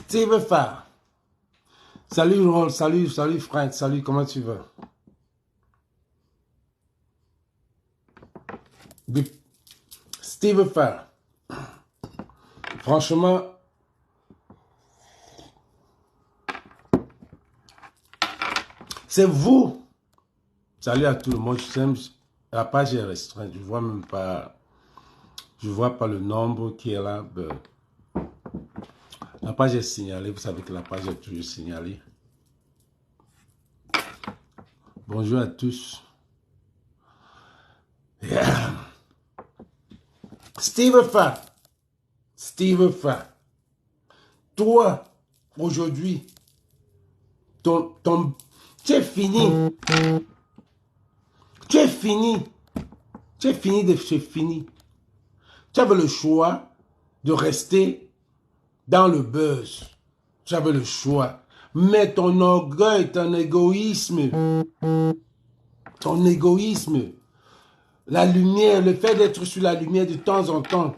Steve Farr. Salut Roll, salut Frank, salut, comment tu vas? Steve Farr. Franchement, c'est vous. Salut à tout le monde, la page est restreinte, je vois même pas, je vois pas le nombre qui est là. La page est signalée, vous savez que la page est toujours signalée. Bonjour à tous. Yeah. Steve Farr. Steve Farr. Toi, aujourd'hui, tu es fini. Tu es fini. Tu es fini de chez fini. Tu avais le choix de rester dans le buzz. Tu avais le choix. Mais ton orgueil, ton égoïsme, la lumière, le fait d'être sur la lumière de temps en temps,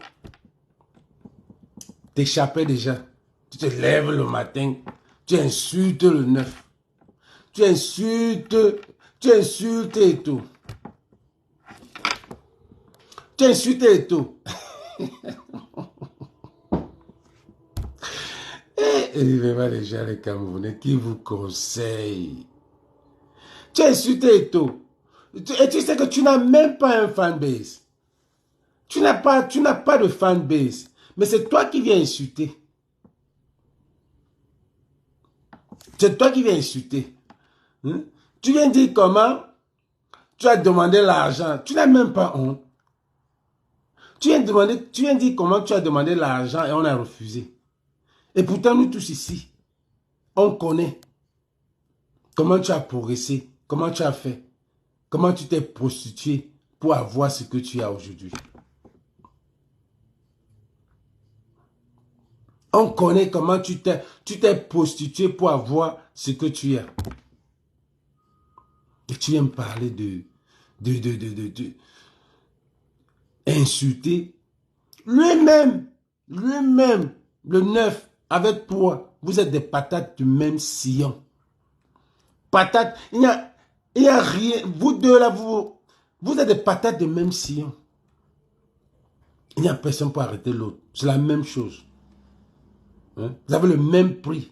t'échappais déjà. Tu te lèves le matin, tu insultes le 9. Tu insultes et tout. Tu insultes et tout. Et vraiment les gens, les Camerounais, qui vous conseillent. Tu insultes et tout. Et tu sais que tu n'as même pas un fanbase. Tu n'as pas de fanbase. Mais c'est toi qui viens insulter. C'est toi qui viens insulter. Hein? Tu viens dire comment tu as demandé l'argent. Tu n'as même pas honte. Tu viens dire comment tu as demandé l'argent et on a refusé. Et pourtant, nous tous ici, on connaît comment tu as progressé, comment tu as fait, comment tu t'es prostitué pour avoir ce que tu as aujourd'hui. On connaît comment tu t'es prostitué pour avoir ce que tu as. Et tu viens me parler de insulter. Lui-même, le 9, avec toi, vous êtes des patates du même sillon. Patates, il n'y a rien. Vous deux là, vous êtes des patates du même sillon. Il n'y a personne pour arrêter l'autre. C'est la même chose. Hein? Vous avez le même prix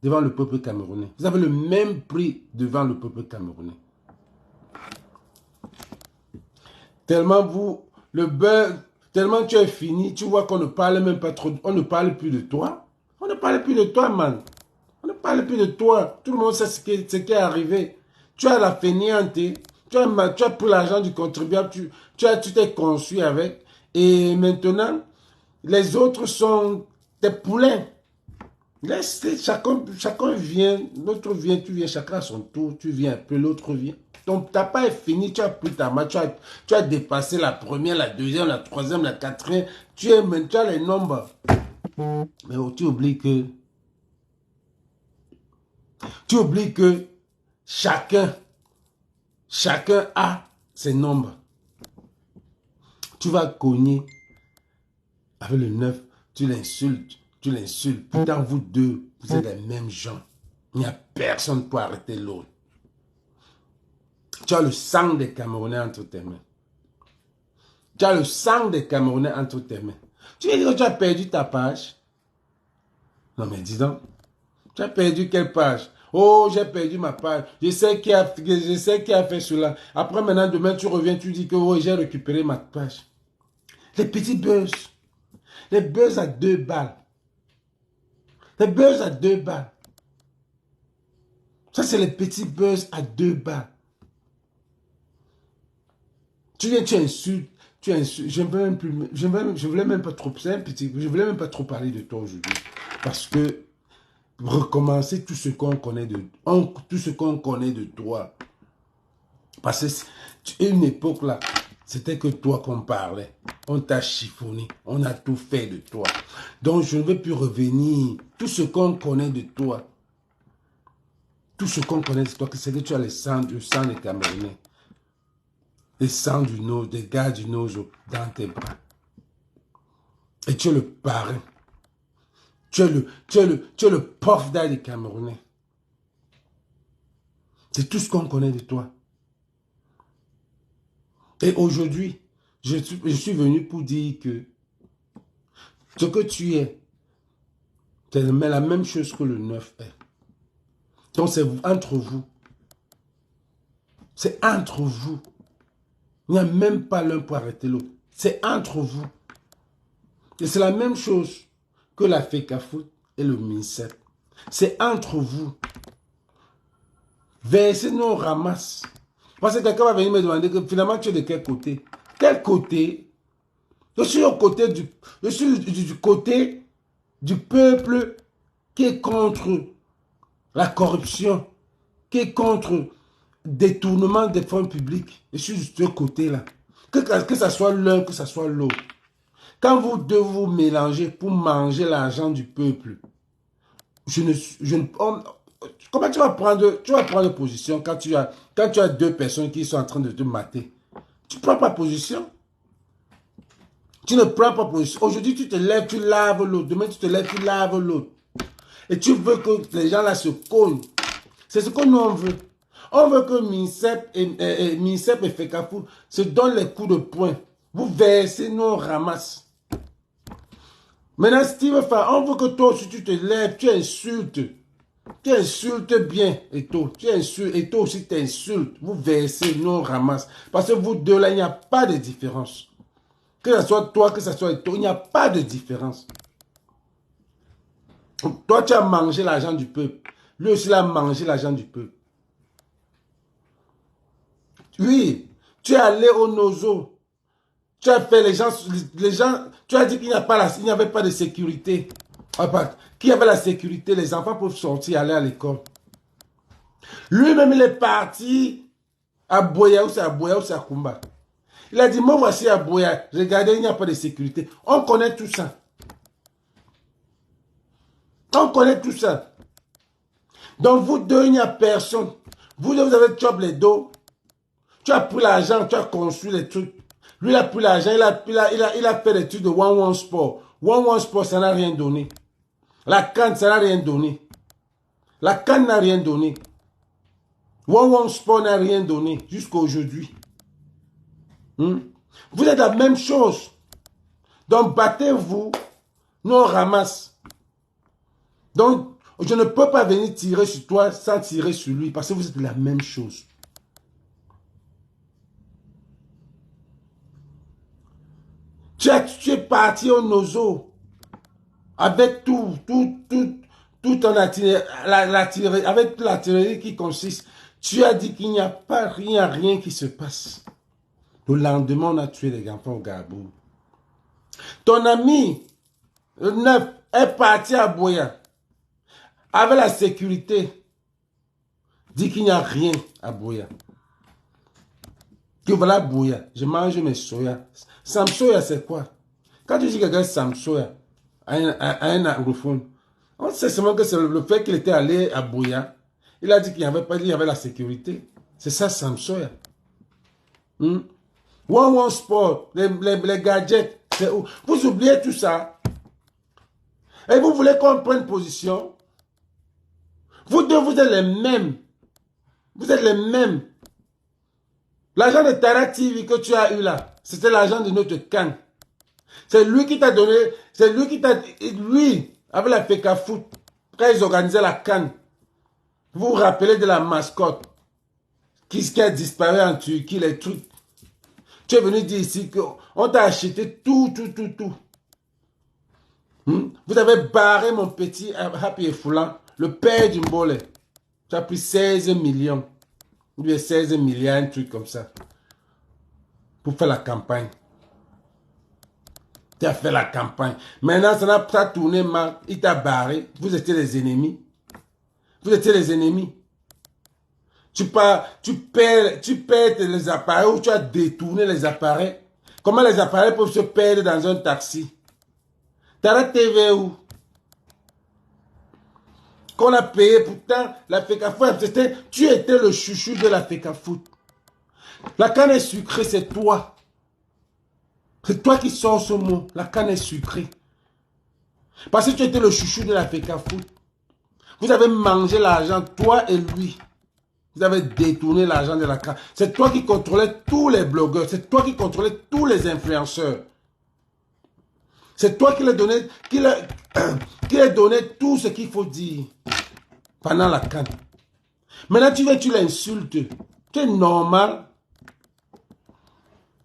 devant le peuple camerounais. Vous avez le même prix devant le peuple camerounais. Tellement vous, le beurre, tellement tu es fini, tu vois qu'on ne parle même pas trop, on ne parle plus de toi. On ne parle plus de toi, man. On ne parle plus de toi. Tout le monde sait ce qui est arrivé. Tu as la fainéante, tu as pris l'argent du contribuable, tu t'es conçu avec. Et maintenant, les autres sont tes poulains. Chacun vient, l'autre vient, tu viens, chacun à son tour, tu viens un peu, l'autre vient. Donc, ta part est fini, tu as pris ta main, tu as dépassé la première, la deuxième, la troisième, la quatrième, tu as les nombres. Mais oh, tu oublies que chacun a ses nombres. Tu vas cogner avec le 9, tu l'insultes. Pourtant, vous deux, vous êtes les mêmes gens. Il n'y a personne pour arrêter l'autre. Tu as le sang des Camerounais entre tes mains. Tu as le sang des Camerounais entre tes mains. Tu veux dire que tu as perdu ta page? Non mais dis donc, tu as perdu quelle page? Oh, j'ai perdu ma page. Je sais qui a fait cela. Après, maintenant, demain, tu reviens, tu dis que oh, j'ai récupéré ma page. Les petits buzz. Les buzz à 2 balles. Les buzz à 2 balles. Ça, c'est les petits buzz à 2 balles. Tu viens, tu insultes. Je voulais même pas trop, je voulais même pas trop parler de toi aujourd'hui. Parce que recommencer tout ce qu'on connaît de toi. Parce que une époque là, c'était que toi qu'on parlait. On t'a chiffonné. On a tout fait de toi. Donc je ne veux plus revenir. Tout ce qu'on connaît de toi. Tout ce qu'on connaît de toi, c'est que tu as le sang des Camerounais. Le sang des gars du Nozo dans tes bras. Et tu es le parrain. Tu es le porte d'ail des Camerounais. C'est tout ce qu'on connaît de toi. Et aujourd'hui, je suis venu pour dire que ce que tu es, c'est la même chose que le 9 est. Donc c'est entre vous. C'est entre vous. Il n'y a même pas l'un pour arrêter l'autre. C'est entre vous. Et c'est la même chose que la FECAFOOT et le MINSEP. C'est entre vous. Versez nos ramasses. Parce que quelqu'un va venir me demander que finalement tu es de quel côté? Quel côté? Je suis du côté du peuple qui est contre la corruption, qui est contre détournement des fonds publics. Je suis de ce côté-là. Que ce soit l'un, que ce soit l'autre. Quand vous deux vous mélangez pour manger l'argent du peuple, comment tu vas prendre position quand tu as deux personnes qui sont en train de te mater? Tu ne prends pas position. Tu ne prends pas position. Aujourd'hui, tu te lèves, tu laves l'autre. Demain, tu te lèves, tu laves l'autre. Et tu veux que les gens là se cognent. C'est ce que nous on veut. On veut que MINSEP et FECAFOOT se donnent les coups de poing. Vous versez, nous on ramasse. Maintenant, Steve Fa, on veut que toi aussi tu te lèves, tu insultes. Tu insultes bien, Eto. Tu insultes, et toi aussi tu insultes. Vous versez, nous on ramasse. Parce que vous deux là, il n'y a pas de différence. Que ce soit toi, que ce soit Eto, il n'y a pas de différence. Toi, tu as mangé l'argent du peuple. Lui aussi, il a mangé l'argent du peuple. Oui, tu es allé au Nozo. Tu as fait les gens, tu as dit qu'il n'y avait pas de sécurité. Qu'il y avait la sécurité, les enfants peuvent sortir, aller à l'école. Lui-même, il est parti à Boya ou c'est à Kumba. Il a dit, moi voici à Boya, regardez, il n'y a pas de sécurité. On connaît tout ça. On connaît tout ça. Donc vous deux, il n'y a personne. Vous deux, vous avez chop les dos. Tu as pris l'argent, tu as construit les trucs. Lui, il a pris l'argent, il a fait des trucs de One Sport. One Sport, ça n'a rien donné. La canne, ça n'a rien donné. La canne n'a rien donné. One Sport n'a rien donné jusqu'à aujourd'hui. Vous êtes la même chose. Donc, battez-vous, nous on ramasse. Donc, je ne peux pas venir tirer sur toi sans tirer sur lui parce que vous êtes la même chose. Tu es parti au Nozo avec tout ton artillerie, avec l'artillerie qui consiste. Tu as dit qu'il n'y a pas rien qui se passe. Le lendemain, on a tué les enfants au Gabou. Ton ami, le 9, est parti à Boya avec la sécurité. Dit qu'il n'y a rien à Boya. Que voilà Boya, je mange mes soya. Samsoya, c'est quoi? Quand tu dis que quelqu'un Samsoya à un anglophone, on sait seulement que c'est le fait qu'il était allé à Boya. Il a dit qu'il n'y avait pas, il y avait la sécurité. C'est ça Samsoya. One Sport, les gadgets, c'est où? Vous oubliez tout ça. Et vous voulez qu'on prenne position. Vous deux, vous êtes les mêmes. Vous êtes les mêmes. L'argent de Tara TV que tu as eu là, c'était l'argent de notre CAN. C'est lui qui t'a donné, c'est lui qui t'a, lui, avec la FECA Foot, quand ils organisaient la CAN, vous vous rappelez de la mascotte qui a disparu en Turquie, les trucs. Tu es venu dire ici qu'on t'a acheté tout. Vous avez barré mon petit Happy et Foulan, le père du Mbole. Tu as pris 16 millions. Ou bien 16 milliards, un truc comme ça. Pour faire la campagne. Tu as fait la campagne. Maintenant, ça n'a tourné mal. Il t'a barré. Vous étiez les ennemis. Vous étiez les ennemis. Tu perds les appareils ou tu as détourné les appareils. Comment les appareils peuvent se perdre dans un taxi? T'as la TV où? Qu'on a payé, pourtant, la FECAFOOT, tu étais le chouchou de la FECAFOOT. La canne est sucrée, c'est toi. C'est toi qui sors ce mot. La canne est sucrée. Parce que tu étais le chouchou de la FECAFOOT. Vous avez mangé l'argent, toi et lui. Vous avez détourné l'argent de la canne. C'est toi qui contrôlais tous les blogueurs. C'est toi qui contrôlais tous les influenceurs. C'est toi qui leur donnais, tout ce qu'il faut dire pendant la canne. Maintenant, tu l'insultes. Tu es normal.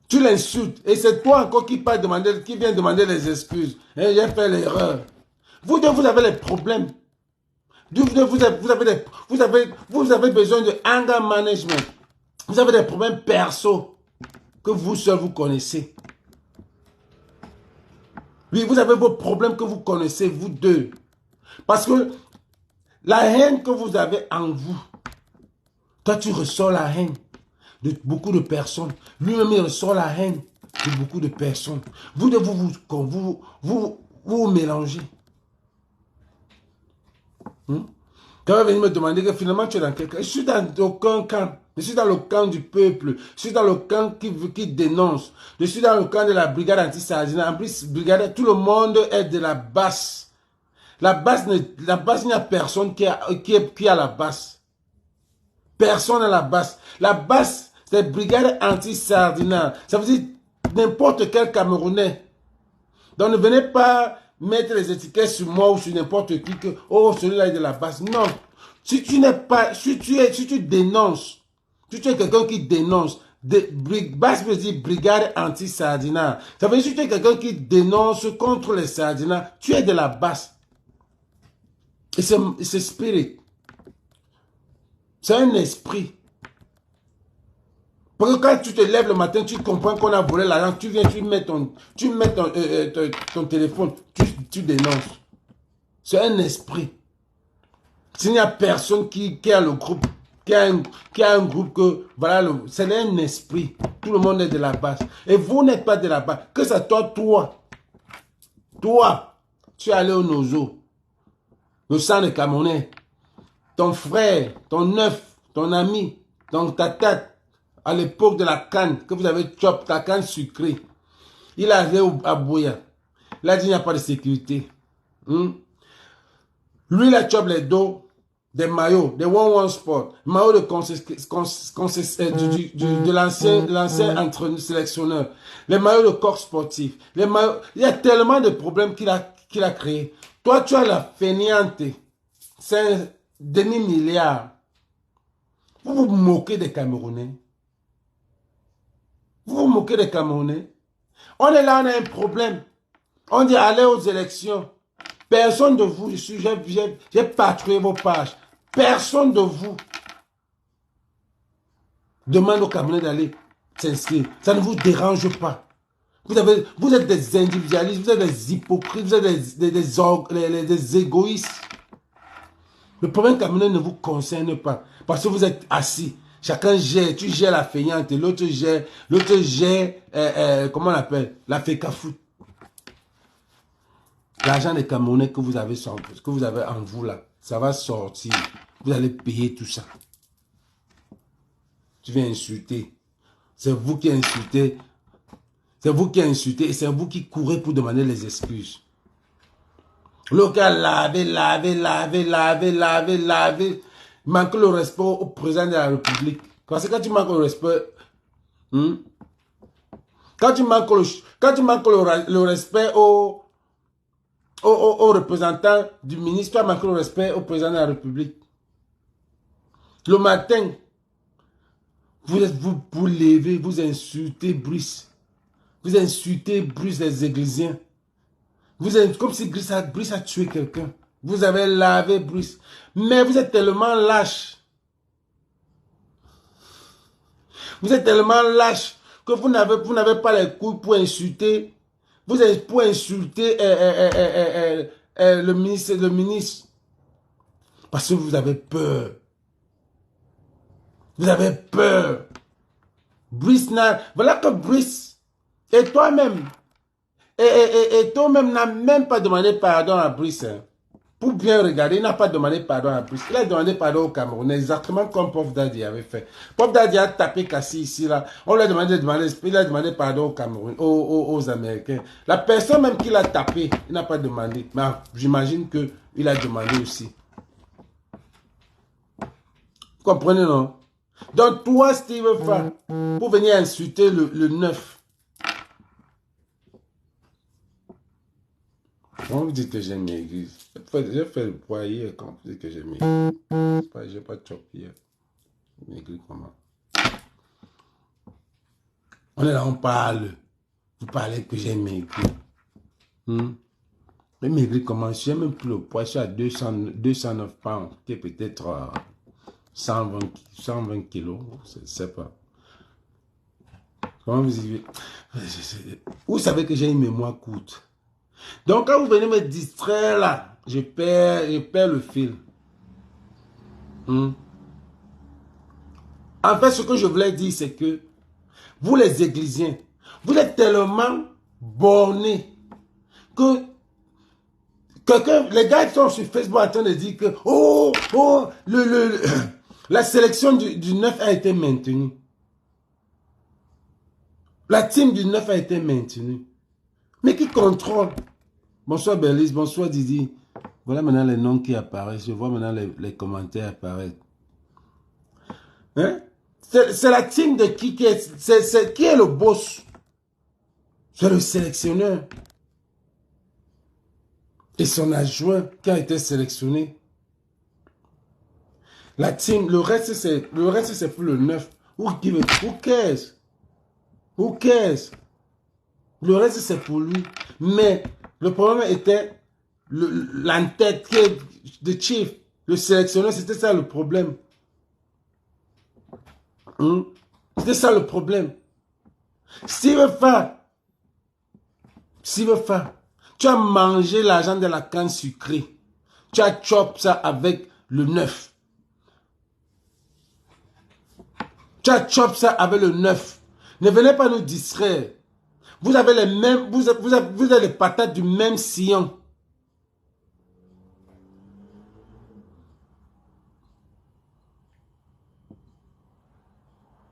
Tu l'insultes. Et c'est toi encore qui vient demander les excuses. Et j'ai fait l'erreur. Vous deux, vous avez les problèmes. Vous avez besoin de anger management. Vous avez des problèmes perso que vous seuls vous connaissez. Oui, vous avez vos problèmes que vous connaissez, vous deux. Parce que la haine que vous avez en vous, toi tu ressors la haine de beaucoup de personnes. Lui-même il ressort la haine de beaucoup de personnes. Vous deux, vous mélangez. Quand vous venez me demander que finalement tu es dans quelqu'un, je suis dans aucun camp. Je suis dans le camp du peuple. Je suis dans le camp qui dénonce. Je suis dans le camp de la brigade anti-Sardina. En plus, brigade, tout le monde est de la basse. La basse, il n'y a personne qui a la basse. Personne à la basse. La basse, c'est brigade anti-Sardina. Ça veut dire n'importe quel Camerounais. Donc ne venez pas mettre les étiquettes sur moi ou sur n'importe qui que, oh, celui-là est de la basse. Non. Si tu n'es pas, si tu dénonces, si tu es quelqu'un qui dénonce, basse veut dire brigade anti-Sardina. Ça veut dire que si tu es quelqu'un qui dénonce contre les Sardinas, tu es de la basse. Et c'est spirit. C'est un esprit. Parce que quand tu te lèves le matin, tu comprends qu'on a volé l'argent, tu viens, tu mets ton téléphone, tu dénonces. C'est un esprit. S'il n'y a personne qui a le groupe, qui a un groupe que, voilà, c'est un esprit. Tout le monde est de la base. Et vous n'êtes pas de la base. Que c'est toi, tu es allé au Nozo, le sang de Camerounais. Ton frère, ton œuf, ton ami, ta tête, à l'époque de la canne, que vous avez chop, ta canne sucrée. Il est allé à Boya. Il a dit il n'y a pas de sécurité. Lui, il a chop les dos des maillots, des One Sport, maillots de l'ancien entraîneur sélectionneur, les maillots de corps sportif, les maillots, il y a tellement de problèmes qu'il a créé. Toi, tu as la fainéante, c'est un demi-milliard. Vous vous moquez des Camerounais. Vous vous moquez des Camerounais. On est là, on a un problème. On dit allez aux élections. Personne de vous, j'ai patrouillé vos pages. Personne de vous demande aux Camerounais d'aller s'inscrire. Ça ne vous dérange pas. Vous êtes des individualistes, vous êtes des hypocrites, vous êtes des égoïstes. Le problème camerounais ne vous concerne pas. Parce que vous êtes assis. Chacun gère. Tu gères la feignante, l'autre gère, comment on appelle? La fécafout. L'argent des Camerounais que vous avez en vous là, ça va sortir. Vous allez payer tout ça. Tu viens insulter. C'est vous qui insultez. C'est vous qui insultez et c'est vous qui courez pour demander les excuses. Le gars laver. Manque le respect au président de la République. Parce que quand tu manques le respect, quand tu manques le respect au représentant du ministre, tu as manqué le respect au président de la République. Le matin, vous levez, vous insultez Brice. Vous insultez Brice les Églisiens. Comme si Brice a tué quelqu'un. Vous avez lavé Brice. Mais vous êtes tellement lâche. Vous êtes tellement lâche que vous n'avez pas les couilles pour insulter. Pour insulter le ministre. Parce que vous avez peur. Vous avez peur. Brice voilà que Brice et toi-même n'a même pas demandé pardon à Brice. Hein. Pour bien regarder, il n'a pas demandé pardon à Brice. Il a demandé pardon au Cameroun, exactement comme Puff Daddy avait fait. Puff Daddy a tapé Kassi ici, là. On lui a demandé il a demandé pardon au Cameroun, aux Américains. La personne même qui l'a tapé, il n'a pas demandé. Mais j'imagine qu'il a demandé aussi. Vous comprenez, non? Donc, toi, Steve Fa, pour venir insulter le 9. Quand vous dites que j'ai maigri, j'ai fait le poids hier quand vous dites que j'ai maigri. Je n'ai pas de chop hier. Maigri comment? On est là, on parle. Vous parlez que j'ai maigri. Mais maigri comment? Je n'ai même plus le poids. Je suis à 209 pounds, qui est peut-être 120 kilos. Je ne sais pas. Comment vous dites? Vous savez que j'ai une mémoire courte. Donc, quand vous venez me distraire là, je perds le fil. En fait, ce que je voulais dire, c'est que vous les Églisiens, vous êtes tellement bornés que les gars qui sont sur Facebook en train de dire que la sélection du 9 a été maintenue. La team du 9 a été maintenue. Mais qui contrôle? Bonsoir Berlise, bonsoir Didi. Voilà maintenant les noms qui apparaissent. Je vois maintenant les commentaires apparaître. Hein? C'est la team de qui est, qui est le boss? C'est le sélectionneur. Et son adjoint qui a été sélectionné. La team, le reste c'est pour le 9. Who cares? Who cares? Le reste c'est pour lui. Mais le problème était l'entête qui est le chief, le sélectionneur, c'était ça le problème. C'était ça le problème. Steve Fa, tu as mangé l'argent de la canne sucrée. Tu as chop ça avec le 9. Tu as chop ça avec le 9. Ne venez pas nous distraire. Vous avez les mêmes, vous avez les patates du même sillon.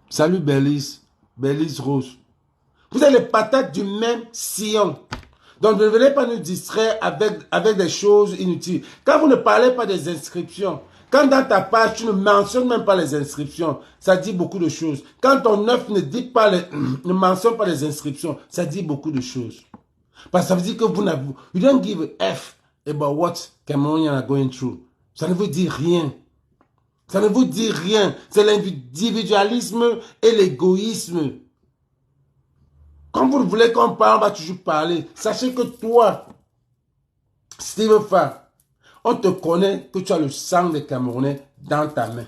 Salut Belize Rose. Vous avez les patates du même sillon. Donc ne venez pas nous distraire avec des choses inutiles. Quand vous ne parlez pas des inscriptions, quand dans ta page tu ne mentionnes même pas les inscriptions, ça dit beaucoup de choses. Quand ton œuf ne mentionne pas les inscriptions, ça dit beaucoup de choses. Parce que ça veut dire que you don't give a F about what Cameroonians are going through. Ça ne vous dit rien. Ça ne vous dit rien. C'est l'individualisme et l'égoïsme Quand vous voulez qu'on parle, on va toujours parler. Sachez que toi, Steve Fa, on te connaît que tu as le sang des Camerounais dans ta main.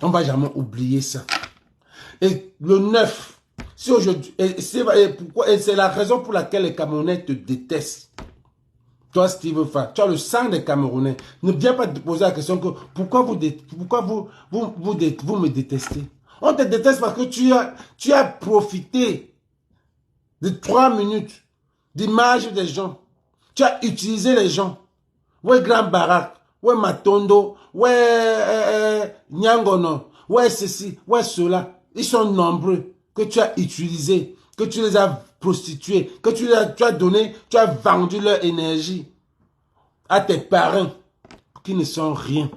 On ne va jamais oublier ça. Et le 9, si aujourd'hui, et c'est la raison pour laquelle les Camerounais te détestent. Toi, Steve Fa, tu as le sang des Camerounais. Ne viens pas te poser la question que pourquoi vous me détestez. On te déteste parce que tu as profité de 3 minutes d'image des gens. Tu as utilisé les gens. Ouais, Grand Barak, ouais, Matondo, ouais, Nyangono, ouais, ceci, ouais, cela. Ils sont nombreux que tu as utilisés, que tu les as prostitués, que tu as donné, tu as vendu leur énergie à tes parents qui ne sont rien.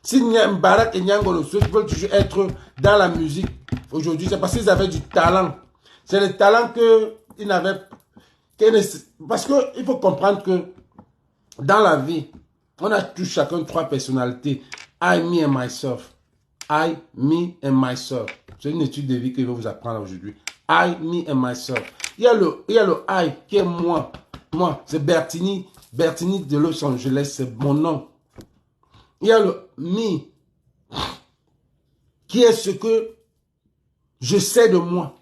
Si Barak et Nyangono veulent toujours être dans la musique aujourd'hui, c'est parce qu'ils avaient du talent. C'est le talent qu'ils n'avaient pas. Parce qu'il faut comprendre que dans la vie, on a tous chacun 3 personnalités. I, me and myself. I, me and myself. C'est une étude de vie que je vais vous apprendre aujourd'hui. I, me and myself. Il y a le I qui est moi. Moi, c'est Bertini. Bertini de Los Angeles, c'est mon nom. Il y a le me qui est ce que je sais de moi.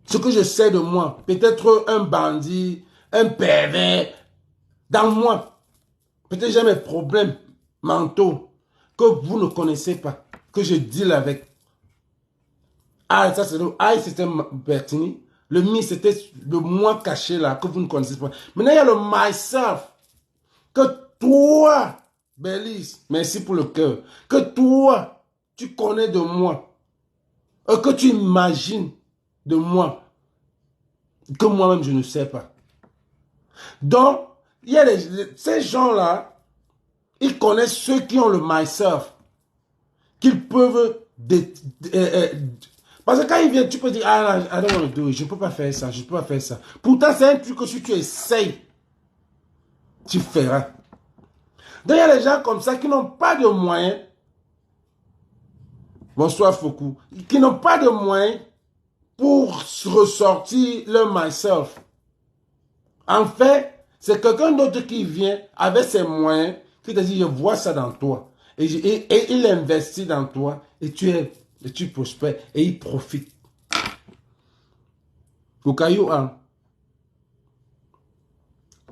Ce que je sais de moi. Peut-être un bandit, un pervers. Dans moi, peut-être j'ai mes problèmes mentaux que vous ne connaissez pas, que je deal avec. Ah, ça c'est le I, c'était Bertini. Le me, c'était le moi caché là, que vous ne connaissez pas. Maintenant, il y a le myself. Que toi, Belize, merci pour le cœur. Que toi, tu connais de moi. Que tu imagines de moi. Que moi-même, je ne sais pas. Donc, il y a ces gens-là, ils connaissent ceux qui ont le myself, qu'ils peuvent... parce que quand ils viennent, tu peux dire, ah, I don't want to do it, je ne peux pas faire ça, je ne peux pas faire ça. Pourtant, c'est un truc que si tu essayes, tu feras. Donc, il y a des gens comme ça qui n'ont pas de moyens. Bonsoir, Foucault. Qui n'ont pas de moyens pour ressortir leur myself. En fait, c'est quelqu'un d'autre qui vient avec ses moyens, qui te dit, je vois ça dans toi. Et il investit dans toi, et tu prospères, et il profite. Au caillou 1.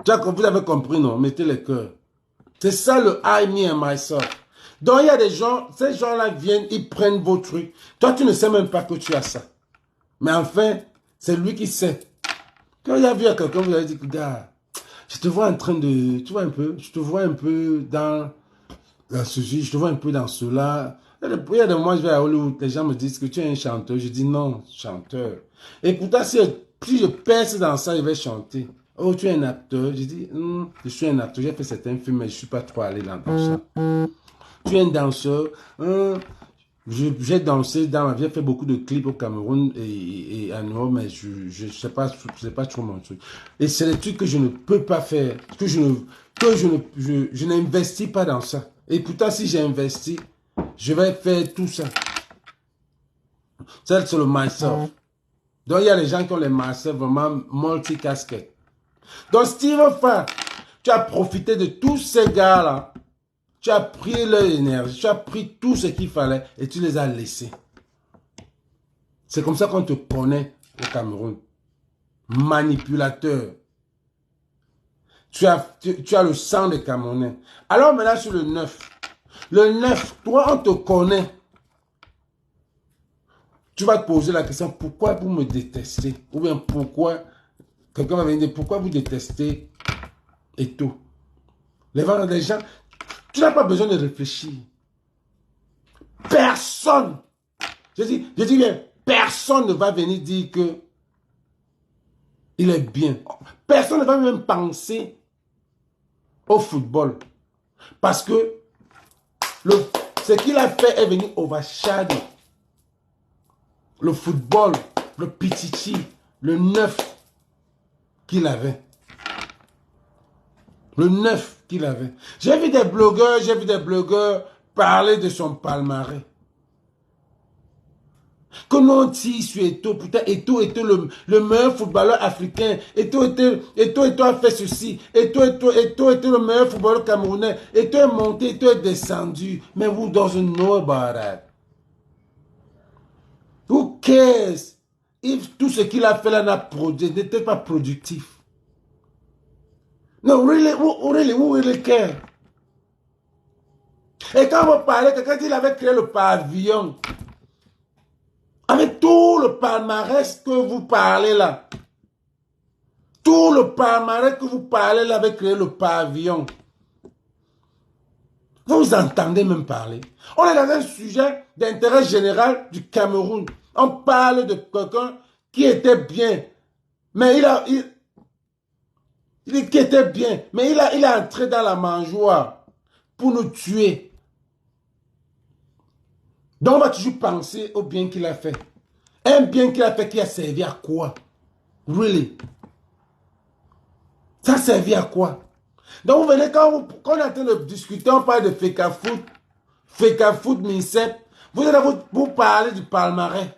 Vous avez compris, non? Mettez les cœurs. C'est ça le I, me and myself. Donc, il y a des gens, ces gens-là viennent, ils prennent vos trucs. Toi, tu ne sais même pas que tu as ça. Mais enfin, c'est lui qui sait. Quand il y a vu à quelqu'un, vous avez dit, gars, je te vois en train de, tu vois un peu, je te vois un peu dans ceci, je te vois un peu dans cela. Il y a des mois, je vais à Hollywood, les gens me disent que tu es un chanteur. Je dis non, chanteur. Et pourtant, si je perce dans ça, je vais chanter. Oh, tu es un acteur. Je dis, je suis un acteur, j'ai fait certains films, mais je ne suis pas trop allé dans ça. Tu es un danseur. J'ai dansé dans la vie, j'ai fait beaucoup de clips au Cameroun et à Nord, mais je sais pas, c'est pas trop mon truc. Et c'est des trucs que je ne peux pas faire, que je n'investis pas dans ça. Et pourtant, si j'ai investi, je vais faire tout ça. Ça, c'est le myself. Donc, il y a les gens qui ont les myself vraiment multi-casquettes. Donc, Steve Fa, tu as profité de tous ces gars-là. Tu as pris leur énergie, tu as pris tout ce qu'il fallait et tu les as laissés. C'est comme ça qu'on te connaît au Cameroun. Manipulateur. Tu as le sang des Camerounais. Alors maintenant sur le 9. Le 9, toi on te connaît. Tu vas te poser la question, pourquoi vous me détestez? Ou bien pourquoi, quelqu'un va venir dire, pourquoi vous détestez et tout. Les gens, tu n'as pas besoin de réfléchir. Personne, je dis bien, personne ne va venir dire que il est bien. Personne ne va même penser au football. Parce que ce qu'il a fait est venu overshadow le football, le pititi, le 9 qu'il avait. Le 9 qu'il avait. J'ai vu des blogueurs parler de son palmarès. Que nous on tire sur Eto'o. Putain, Eto'o était le meilleur footballeur africain. Eto'o a fait ceci. Eto'o était le meilleur footballeur camerounais. Eto'o est monté, Eto'o est descendu. Mais who doesn't know about that? Who cares? If tout ce qu'il a fait là n'était pas productif. Non, really, who really care? Et quand vous parlez, quand il avait créé le pavillon, avec tout le palmarès que vous parlez là, tout le palmarès que vous parlez là, avec créé le pavillon, vous entendez même parler. On est dans un sujet d'intérêt général du Cameroun. On parle de quelqu'un qui était bien, mais qui était bien, mais il est entré dans la mangeoire pour nous tuer. Donc on va toujours penser au bien qu'il a fait. Un bien qu'il a fait qui a servi à quoi? Really? Ça a servi à quoi? Donc vous venez, quand on est en train de discuter, on parle de Fecafoot, Mincep, vous allez vous parler du palmarès.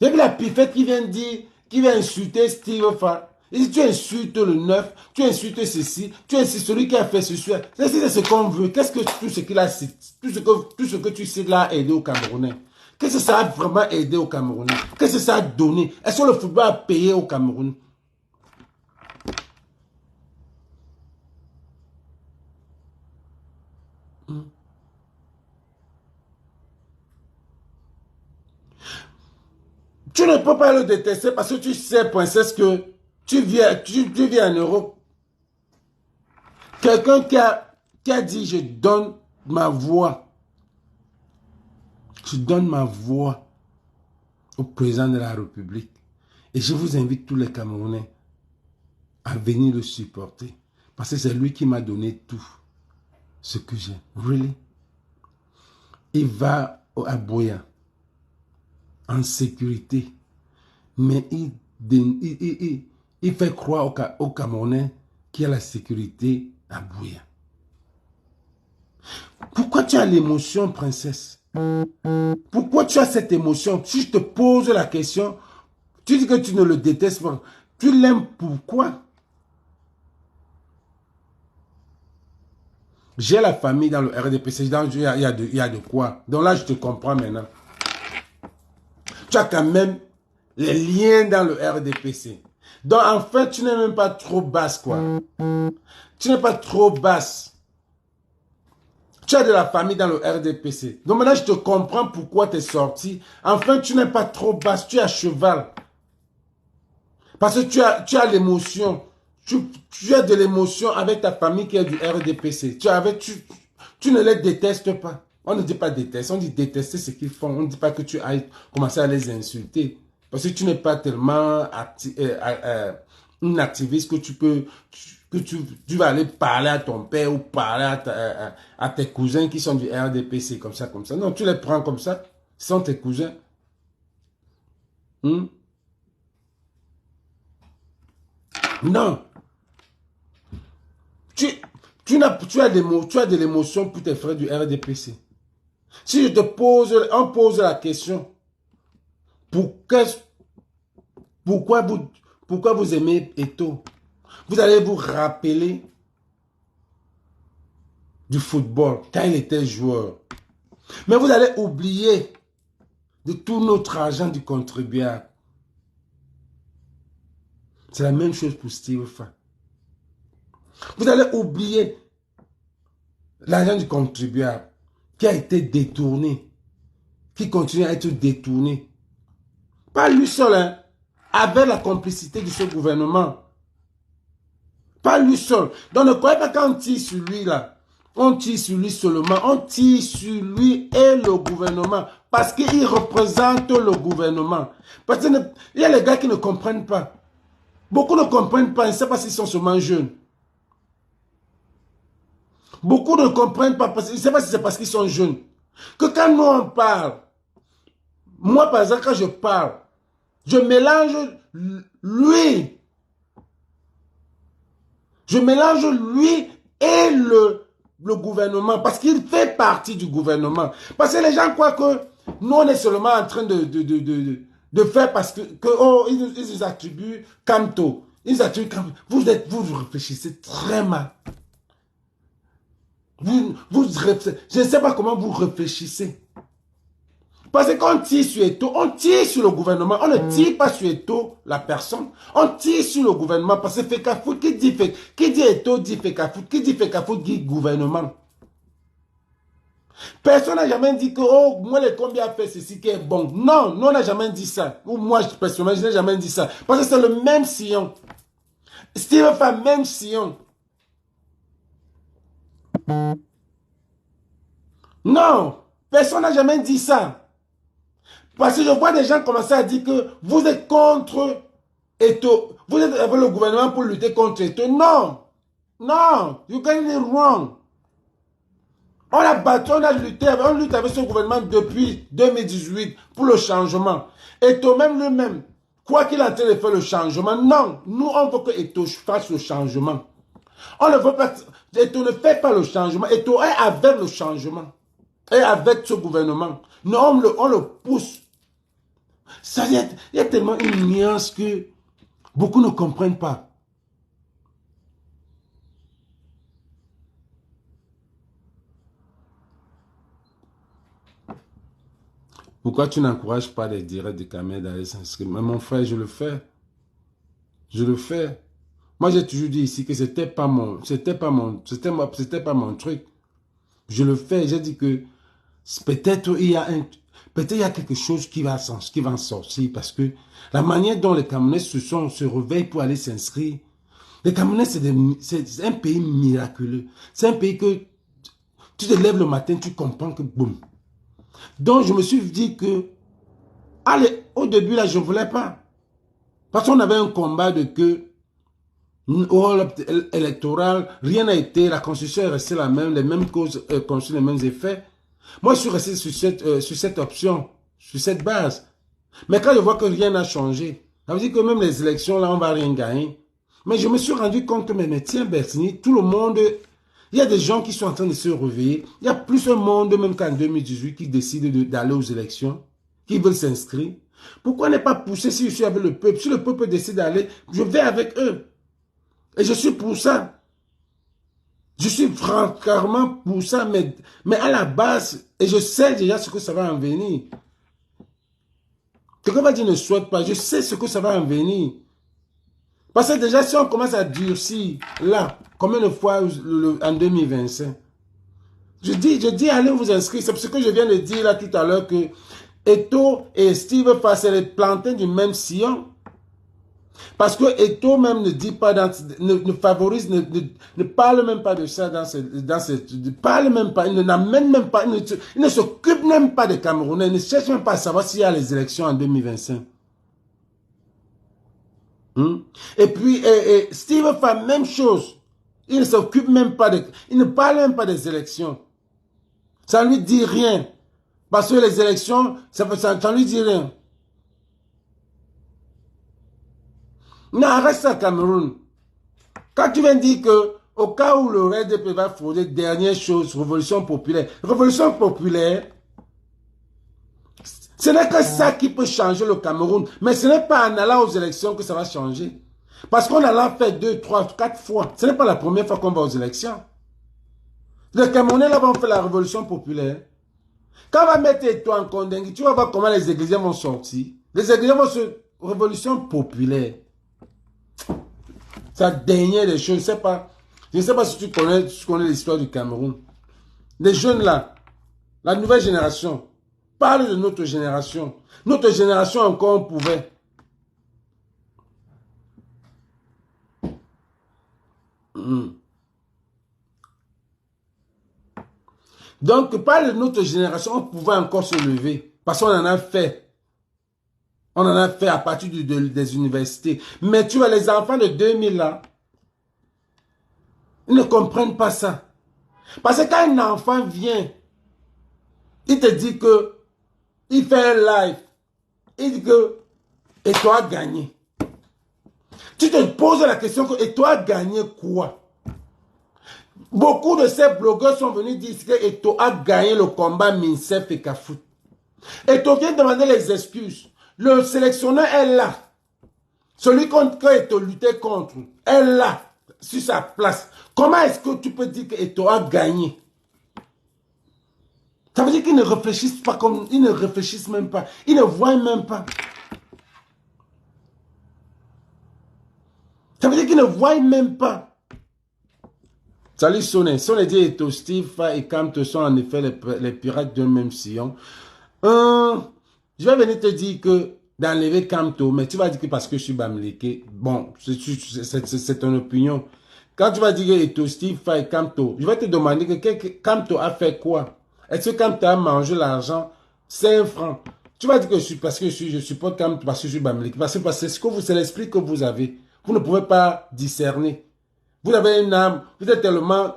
J'ai vu la pifette qui vient dire, qui vient insulter Steve Fa. Il dit, tu insultes le 9, tu insultes ceci, tu insultes celui qui a fait ceci. C'est ce qu'on veut. Qu'est-ce que tout ce qu'il a cité, tout ce que tu cites là a aidé au Camerounais? Qu'est-ce que ça a vraiment aidé au Camerounais? Qu'est-ce que ça a donné? Est-ce que le football a payé au Cameroun? Tu ne peux pas le détester parce que tu sais, princesse, que tu vis en Europe. Quelqu'un qui a dit, je donne ma voix. Je donne ma voix au président de la République. Et je vous invite tous les Camerounais à venir le supporter. Parce que c'est lui qui m'a donné tout ce que j'ai. Really? Il va à Boya en sécurité. Mais il fait croire aux Camerounais qu'il y a la sécurité à Boya. Pourquoi tu as l'émotion, princesse? Pourquoi tu as cette émotion? Si je te pose la question, tu dis que tu ne le détestes pas. Tu l'aimes pourquoi? J'ai la famille dans le RDPC. Il y a de quoi. Donc là, je te comprends maintenant. Tu as quand même les liens dans le RDPC. Donc en fait, tu n'es même pas trop basse, quoi. Tu n'es pas trop basse. Tu as de la famille dans le RDPC. Donc maintenant, je te comprends pourquoi tu es sorti. Enfin, tu n'es pas trop basse. Tu es à cheval. Parce que tu as l'émotion. Tu as de l'émotion avec ta famille qui est du RDPC. Tu ne les détestes pas. On ne dit pas détester, on dit détester ce qu'ils font. On ne dit pas que tu ailles commencer à les insulter. Parce que tu n'es pas tellement une activiste que tu vas aller parler à ton père ou parler à tes cousins qui sont du RDPC, comme ça, comme ça. Non, tu les prends comme ça. Ce sont tes cousins. Non. Tu as de l'émotion pour tes frères du RDPC. Si on pose la question, pourquoi vous aimez Eto'o? Vous allez vous rappeler du football quand il était joueur. Mais vous allez oublier de tout notre argent du contribuable. C'est la même chose pour Steve Fa. Vous allez oublier l'argent du contribuable qui a été détourné, qui continue à être détourné. Pas lui seul, hein, avec la complicité de ce gouvernement. Pas lui seul. Donc ne croyez pas qu'on tire sur lui là. On tire sur lui seulement. On tire sur lui et le gouvernement. Parce qu'il représente le gouvernement. Parce qu'il y a les gars qui ne comprennent pas. Beaucoup ne comprennent pas. Ils ne savent pas s'ils sont seulement jeunes. Beaucoup ne comprennent pas. Parce qu'ils ne savent pas si c'est parce qu'ils sont jeunes. Que quand nous on parle, moi par exemple quand je parle, je mélange lui. Je mélange lui et le gouvernement parce qu'il fait partie du gouvernement. Parce que les gens croient que Nous, on est seulement en train de faire parce que oh, ils nous attribuent Camto. Ils attribuent Camto. Vous réfléchissez très mal. Je ne sais pas comment vous réfléchissez. Parce que quand on tire sur Eto'o, on tire sur le gouvernement. On ne tire pas sur Eto'o, la personne. On tire sur le gouvernement. Parce que Fecafoot, qui dit Eto'o dit Fecafoot. Qui dit Fecafoot dit gouvernement. Personne n'a jamais dit que, oh, moi, les combien a fait ceci qui est bon. Non, on n'a jamais dit ça. Ou moi, personnellement, je n'ai jamais dit ça. Parce que c'est le même sillon. Steve fait le même sillon. Non, personne n'a jamais dit ça. Parce que je vois des gens commencer à dire que vous êtes contre Eto'o. Vous êtes avec le gouvernement pour lutter contre Eto'o. Non. Non. You get it wrong. On a battu, on lutte avec ce gouvernement depuis 2018 pour le changement. Eto'o même lui-même, quoi qu'il est en train de faire le changement, non. Nous, on veut que Eto'o fasse le changement. On ne veut pas. Eto'o ne fait pas le changement. Eto'o est avec le changement. Et avec ce gouvernement. Non, on le pousse. Ça, il y a tellement une nuance que beaucoup ne comprennent pas. Pourquoi tu n'encourages pas les directs de Kamel d'aller s'inscrire? Mais mon frère, je le fais. Je le fais. Moi, j'ai toujours dit ici que c'était pas mon truc. Je le fais. J'ai dit que peut-être il y a quelque chose qui va en sortir parce que la manière dont les Camerounais se réveillent pour aller s'inscrire, les Camerounais, c'est un pays miraculeux. C'est un pays que tu te lèves le matin, tu comprends que boum. Donc, je me suis dit que, allez, au début, là, je ne voulais pas. Parce qu'on avait un combat de que, électoral, rien n'a été, la constitution est restée la même, les mêmes causes conçues, les mêmes effets. Moi, je suis resté sur cette option, sur cette base. Mais quand je vois que rien n'a changé, ça veut dire que même les élections, là, on ne va rien gagner. Mais je me suis rendu compte que, mais tiens, Bertini, tout le monde, il y a des gens qui sont en train de se réveiller. Il y a plus un monde, même qu'en 2018, qui décide d'aller aux élections, qui veulent s'inscrire. Pourquoi ne pas pousser si je suis avec le peuple? Si le peuple décide d'aller, je vais avec eux. Et je suis pour ça. Je suis franchement pour ça, mais à la base, et je sais déjà ce que ça va en venir. Quelqu'un va dire ne souhaite pas, je sais ce que ça va en venir. Parce que déjà, si on commence à durcir, là, combien de fois en 2025, je dis, allez vous inscrire. C'est ce que je viens de dire là tout à l'heure que Eto'o et Steve Fass, c'est les plantains du même sillon. Parce que Eto'o même ne dit pas, ne favorise, ne parle même pas de ça parle même pas, il n'amène même pas, il ne s'occupe même pas des Camerounais, il ne cherche même pas à savoir s'il y a les élections en 2025. Et puis, Steve fait même chose. Il ne s'occupe même pas il ne parle même pas des élections. Ça ne lui dit rien. Parce que les élections, ça ne lui dit rien. Non, reste à Cameroun. Quand tu viens dire que, au cas où le RDP va frauder, dernière chose, révolution populaire. Révolution populaire, ce n'est que ça qui peut changer le Cameroun. Mais ce n'est pas en allant aux élections que ça va changer. Parce qu'on a là fait 2, 3, 4 fois. Ce n'est pas la première fois qu'on va aux élections. Les Camerounais là vont faire la révolution populaire. Quand on va mettre toi en Condengui, tu vas voir comment les églises vont sortir. Les églises vont se... Révolution populaire. Ça dernière des choses. Je ne sais pas si tu connais l'histoire du Cameroun. Les jeunes là, la nouvelle génération, parle de notre génération. Notre génération encore on pouvait. Donc, parle de notre génération, on pouvait encore se lever. Parce qu'on en a fait. On en a fait à partir des universités. Mais tu vois, les enfants de 2000 là, ils ne comprennent pas ça. Parce que quand un enfant vient, il te dit que, il fait un live, il dit que, et toi gagné. Tu te poses la question que, et toi gagné quoi? Beaucoup de ces blogueurs sont venus dire que Eto'o a gagné le combat Minsef et Kafut. Et tu viens demander les excuses. Le sélectionneur est là. Celui contre Eto luttait contre est là, sur sa place. Comment est-ce que tu peux dire qu'Eto a gagné? Ça veut dire qu'ils ne réfléchissent pas comme... Ils ne réfléchissent même pas. Ils ne voient même pas. Ça veut dire qu'ils ne voient même pas. Salut Soné. Soné dit Eto, Steve et Kamto sont en effet les pirates d'un même sillon. Je vais venir te dire que d'enlever Kamto, mais tu vas dire que parce que je suis Bamileke, bon, c'est ton opinion. Quand tu vas dire que Eto, Steve et Kamto, je vais te demander que Kamto a fait quoi? Est-ce que Kamto a mangé l'argent 5 francs? Tu vas dire que je supporte Kamto parce que je suis Bamileke. Parce que c'est l'esprit que vous avez. Vous ne pouvez pas discerner. Vous avez une âme, vous êtes tellement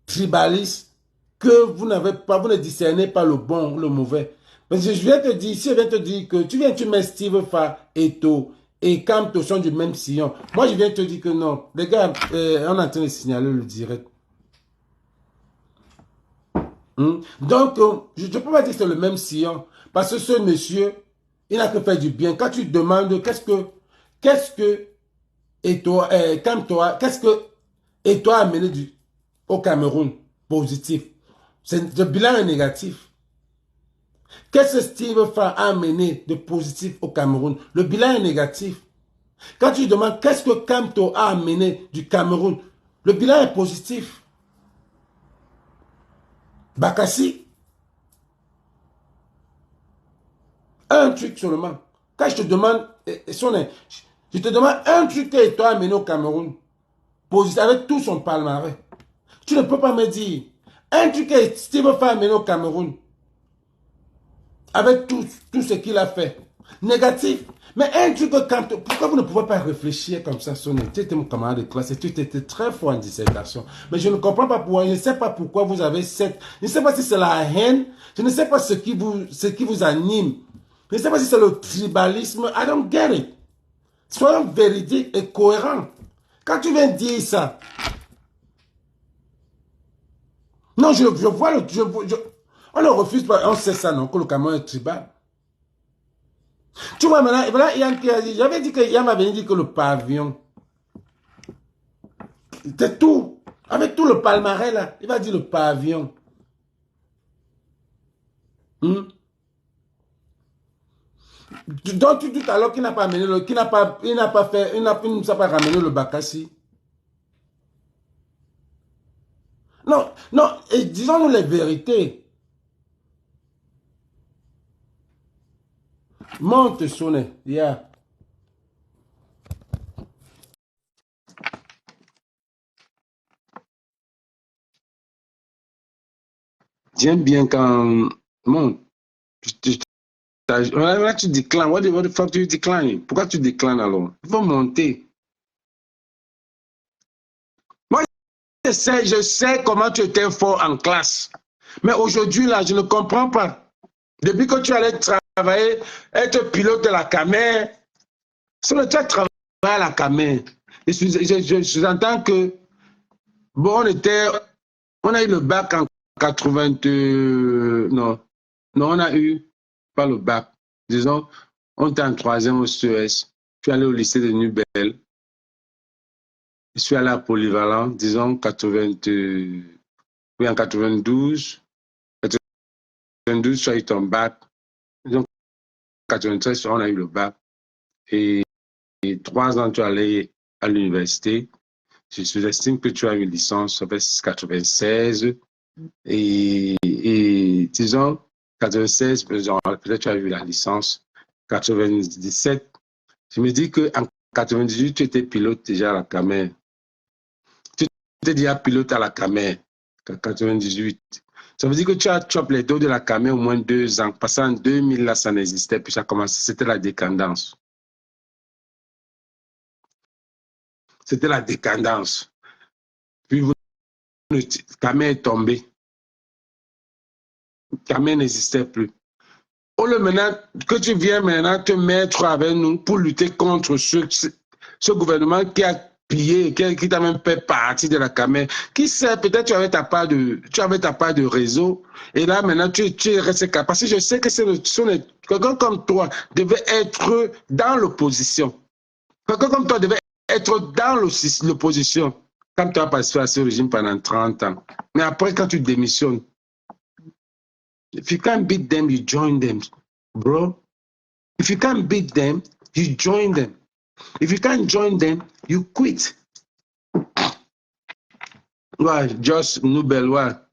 tribaliste que vous ne discernez pas le bon, le mauvais. Parce que je viens te dire, si je viens te dire que tu mets Steve Fa, Eto et Kamto sont du même sillon. Moi, je viens te dire que non. Les gars, on est en train de signaler le direct. Donc, je ne peux pas dire que c'est le même sillon. Parce que ce monsieur, il n'a que fait du bien. Quand tu demandes qu'est-ce que Eto, qu'est-ce que Eto a amené au Cameroun positif? Le bilan est négatif. Qu'est-ce que Steve Fa a amené de positif au Cameroun? Le bilan est négatif. Quand tu demandes qu'est-ce que Kamto a amené du Cameroun, le bilan est positif. Bakassi, un truc seulement. Quand je te demande, je te demande un truc que toi a amené au Cameroun, positif, avec tout son palmarès. Tu ne peux pas me dire un truc que Steve Fa a amené au Cameroun, avec tout ce qu'il a fait. Négatif. Mais un truc que pourquoi vous ne pouvez pas réfléchir comme ça, Sonia? Tu étais mon camarade de classe et tu étais très fort en dissertation. Mais je ne comprends pas pourquoi, je ne sais pas pourquoi vous avez je ne sais pas si c'est la haine, je ne sais pas ce qui vous anime. Je ne sais pas si c'est le tribalisme. I don't get it. Soyons véridiques et cohérents. Quand tu viens dire ça, non, je vois on ne refuse pas, on sait ça, non, que le Cameroun est tribal. Tu vois, maintenant, voilà, Yann qui a dit, j'avais dit que Yann m'avait dit que le pavillon, c'est tout. Avec tout le palmarès là, il va dire le pavillon. Donc tu dis alors qu'il n'a pas amené il n'a pas ramené le Bakassi. Non, non, et disons-nous les vérités. Monte sonner, yeah. J'aime bien quand monte. Là, tu déclines. What the fuck tu déclines? Pourquoi tu déclines alors? Il faut monter. Moi, je sais comment tu étais fort en classe. Mais aujourd'hui, là, je ne comprends pas. Depuis que tu allais travailler, être pilote de la Camer, tu as travaillé à la Camer. J'entends que, bon, on a eu le bac en 80, non, on a eu, pas le bac, disons, on était en 3e au CES, je suis allé au lycée de Nubel, je suis allé à Polyvalent, disons, 80, oui, en 92, tu as eu ton bac, donc 93, on a eu le bac, et 3 ans, tu es allé à l'université. Je sous-estime que tu as une licence en 96 et disons 96, peut-être tu as eu la licence 97. Je me dis qu'en 98, tu étais pilote déjà à la Camer. Tu étais déjà pilote à la Camer en 98. Ça veut dire que tu as chopé les dos de la Camer au moins 2 ans. Parce qu'en 2000, là, ça n'existait plus. Ça commençait, c'était la décadence. C'était la décadence. Puis, Camer est tombé. Camer n'existait plus. Au lieu maintenant que tu viens maintenant te mettre avec nous pour lutter contre ce gouvernement qui pillé, qui t'a même fait partie de la caméra. Qui sait, peut-être tu avais ta part de réseau, et là maintenant tu es resté capable. Parce que je sais que quelqu'un comme toi devait être dans l'opposition. Quelqu'un comme toi devait être dans l'opposition. Quand tu as passé à ce régime pendant 30 ans. Mais après, quand tu démissionnes, if you can't beat them, you join them, bro. If you can't beat them, you join them. If you can't join them, you quit. Ouais, Josh Noubelwa.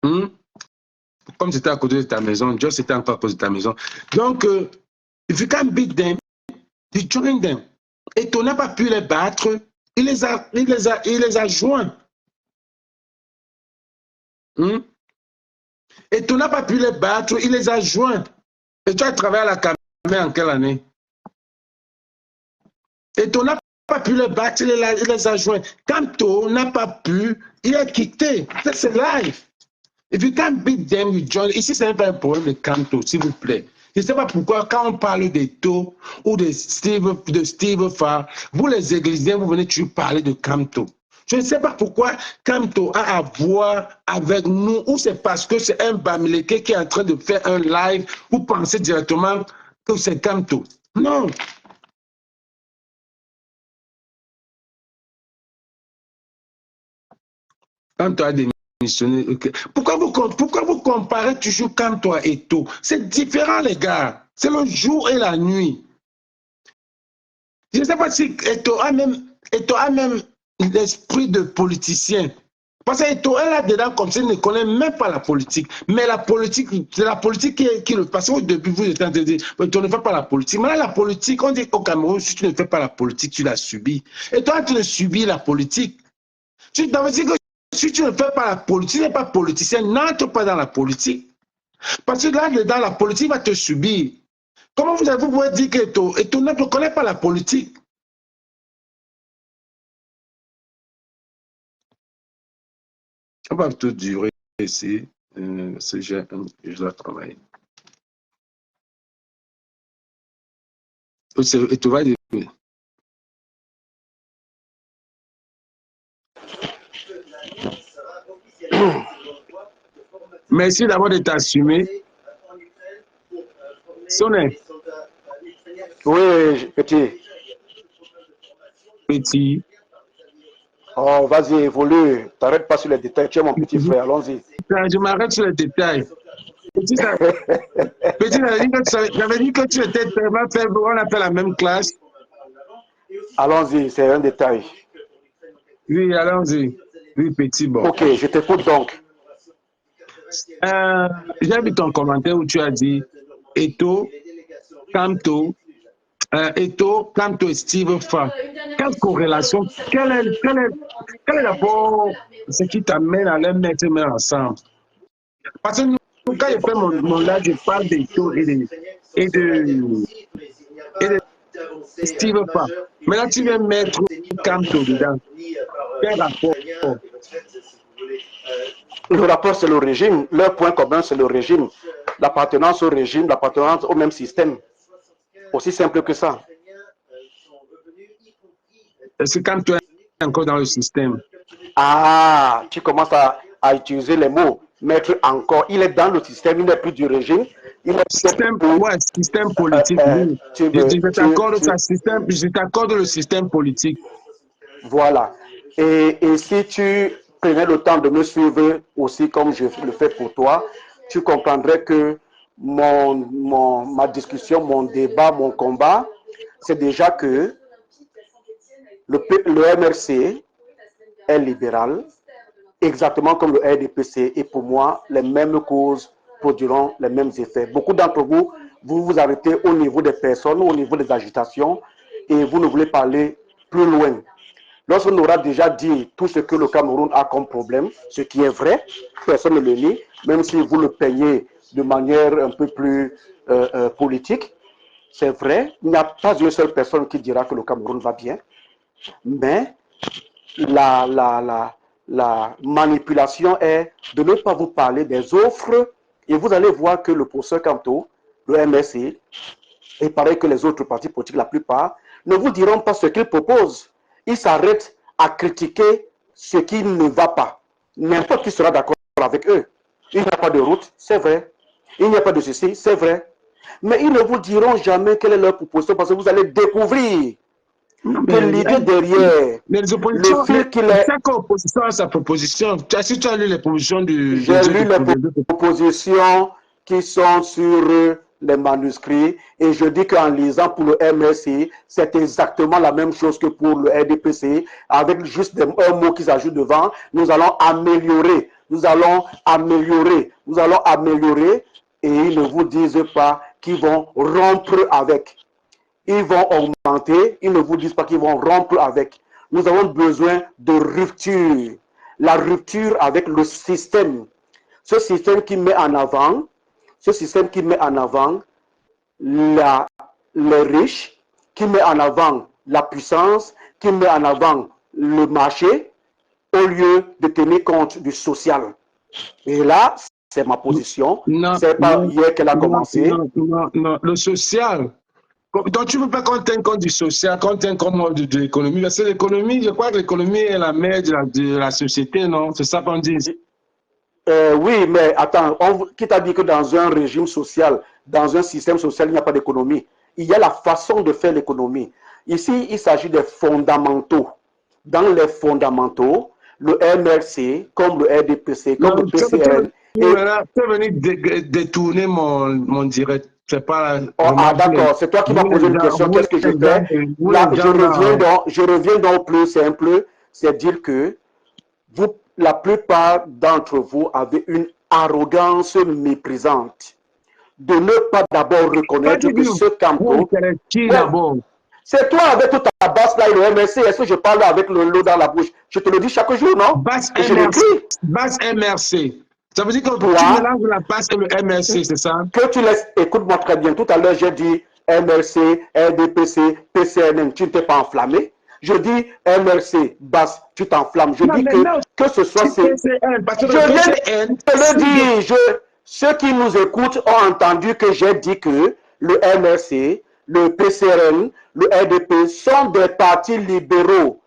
Comme c'était à côté de ta maison, Josh était encore à côté de ta maison. Donc, if you can't beat them, you join them. Et tu n'as pas pu les battre, il les a joints. Et tu n'as pas pu les battre, il les a joints. Et tu as travaillé à la caméra en quelle année? Et tu n'as pas pu les battre, il les a joints. Quand tu n'as pas pu, il est quitté. C'est life. If you can't beat them, you join. Ici, ce n'est pas un problème de Kanto, s'il vous plaît. Je ne sais pas pourquoi, quand on parle d'Eto ou de Steve Farr, vous les églisiens, vous venez toujours parler de Kanto. Je ne sais pas pourquoi Kanto a à voir avec nous, ou c'est parce que c'est un Bamileke qui est en train de faire un live, vous pensez directement que c'est Kanto. Non. Kanto a démissionné. Okay. Pourquoi vous comparez toujours Kanto et Eto? C'est différent, les gars. C'est le jour et la nuit. Je ne sais pas si Eto a même l'esprit de politicien. Parce que Eto est là-dedans comme s'il ne connaît même pas la politique. Mais la politique, c'est la politique qui le passe. Au début, vous êtes en train de dire, tu ne fais pas la politique. Maintenant, la politique, on dit au Cameroun, si tu ne fais pas la politique, tu l'as subie. Et toi, tu ne subis la politique. Tu dois dire que si tu ne fais pas la politique, tu n'es pas politicien, n'entre pas dans la politique. Parce que là-dedans, la politique va te subir. Comment vous pouvez dire que Eto ne connaît pas la politique? On va tout durer ici. Je dois travailler. Et tu vas dire. Merci d'abord de t'assumer. Sonné. Oui, petit. Petit. Oh, vas-y, évolue. T'arrêtes pas sur les détails. Tu es mon petit frère, allons-y. Je m'arrête sur les détails. Petit, j'avais dit que tu étais tellement faible, on a fait la même classe. Allons-y, c'est un détail. Oui, allons-y. Oui, petit, bon. Ok, je t'écoute donc. J'ai vu ton commentaire où tu as dit Eto, Kanto et Steve Farr. Quelle corrélation? Quelle est d'abord ce qui t'amène à les mettre ensemble? Parce que nous, quand je fais mon live, je parle d'Eto et de Steve Farr. Maintenant, tu viens mettre Kanto dedans. Quel rapport? Le rapport, c'est le régime. Leur point commun, c'est le régime. L'appartenance au régime, l'appartenance au même système. Aussi simple que ça. Est-ce que Kanto est encore dans le système? Ah, tu commences à utiliser les mots. Mettre encore. Il est dans le système, il n'est plus du régime. Il est système politique, oui. Je t'accorde le système politique. Voilà. Et si tu prenais le temps de me suivre aussi comme je le fais pour toi, tu comprendrais que ma discussion, mon débat, mon combat, c'est déjà que le MRC est libéral, exactement comme le RDPC, et pour moi, les mêmes causes produiront les mêmes effets. Beaucoup d'entre vous, vous arrêtez au niveau des personnes, au niveau des agitations, et vous ne voulez pas aller plus loin. Lorsqu'on aura déjà dit tout ce que le Cameroun a comme problème, ce qui est vrai, personne ne le nie, même si vous le peignez de manière un peu plus politique, c'est vrai, il n'y a pas une seule personne qui dira que le Cameroun va bien, mais la manipulation est de ne pas vous parler des offres, et vous allez voir que le professeur Kanto, le MSC, et pareil que les autres partis politiques, la plupart, ne vous diront pas ce qu'ils proposent. ils s'arrêtent à critiquer ce qui ne va pas. N'importe qui sera d'accord avec eux. Il n'y a pas de route, c'est vrai. Il n'y a pas de ceci, c'est vrai. Mais ils ne vous diront jamais quelle est leur proposition parce que vous allez découvrir que l'idée derrière, les le oppositions, fil qu'il est... chaque opposition a sa proposition. Si tu as lu les propositions du... J'ai lu les propositions qui sont sur les manuscrits et je dis qu'en lisant pour le MRC, c'est exactement la même chose que pour le RDPC, avec juste un mot qui s'ajoute devant. Nous allons améliorer, nous allons améliorer, nous allons améliorer et ils ne vous disent pas qu'ils vont rompre avec. Ils vont augmenter, ils ne vous disent pas qu'ils vont rompre avec. Nous avons besoin de rupture. La rupture avec le système. Ce système qui met en avant, les riches, qui met en avant la puissance, qui met en avant le marché, au lieu de tenir compte du social. Et là, c'est ma position. C'est pas hier qu'elle a commencé. Non, le social. Donc, tu ne veux pas qu'on tienne compte du social, qu'on tienne compte de l'économie. Parce que l'économie, je crois que l'économie est la mère de la société, non? C'est ça qu'on dit. Oui, mais attends, qui t'a dit que dans un régime social, dans un système social, il n'y a pas d'économie? Il y a la façon de faire l'économie. Ici, il s'agit des fondamentaux. Dans les fondamentaux, le MRC, comme le RDPC, comme le PCRN... Tu es venu détourner mon direct. Pas d'accord, c'est toi qui m'as posé une question. Qu'est-ce que je fais? Là, je reviens donc plus simple, c'est dire que vous, la plupart d'entre vous avez une arrogance méprisante de ne pas d'abord reconnaître que ce Campo... C'est toi avec toute ta basse là et le MRC. Est-ce que je parle avec le lot dans la bouche? Je te le dis chaque jour, non? Basse MRC. Basse MRC. Ça veut dire que toi, tu mélanges la basse et le MRC, c'est ça? Que tu laisses, écoute-moi très bien. Tout à l'heure, j'ai dit MRC, RDPC, PCNN, tu ne t'es pas enflammé. Je dis MRC, basse, tu t'enflammes. Je dis que ce soit... Je viens de le dire. Ceux qui nous écoutent ont entendu que j'ai dit que le MRC, le PCRN, le RDP sont des partis libéraux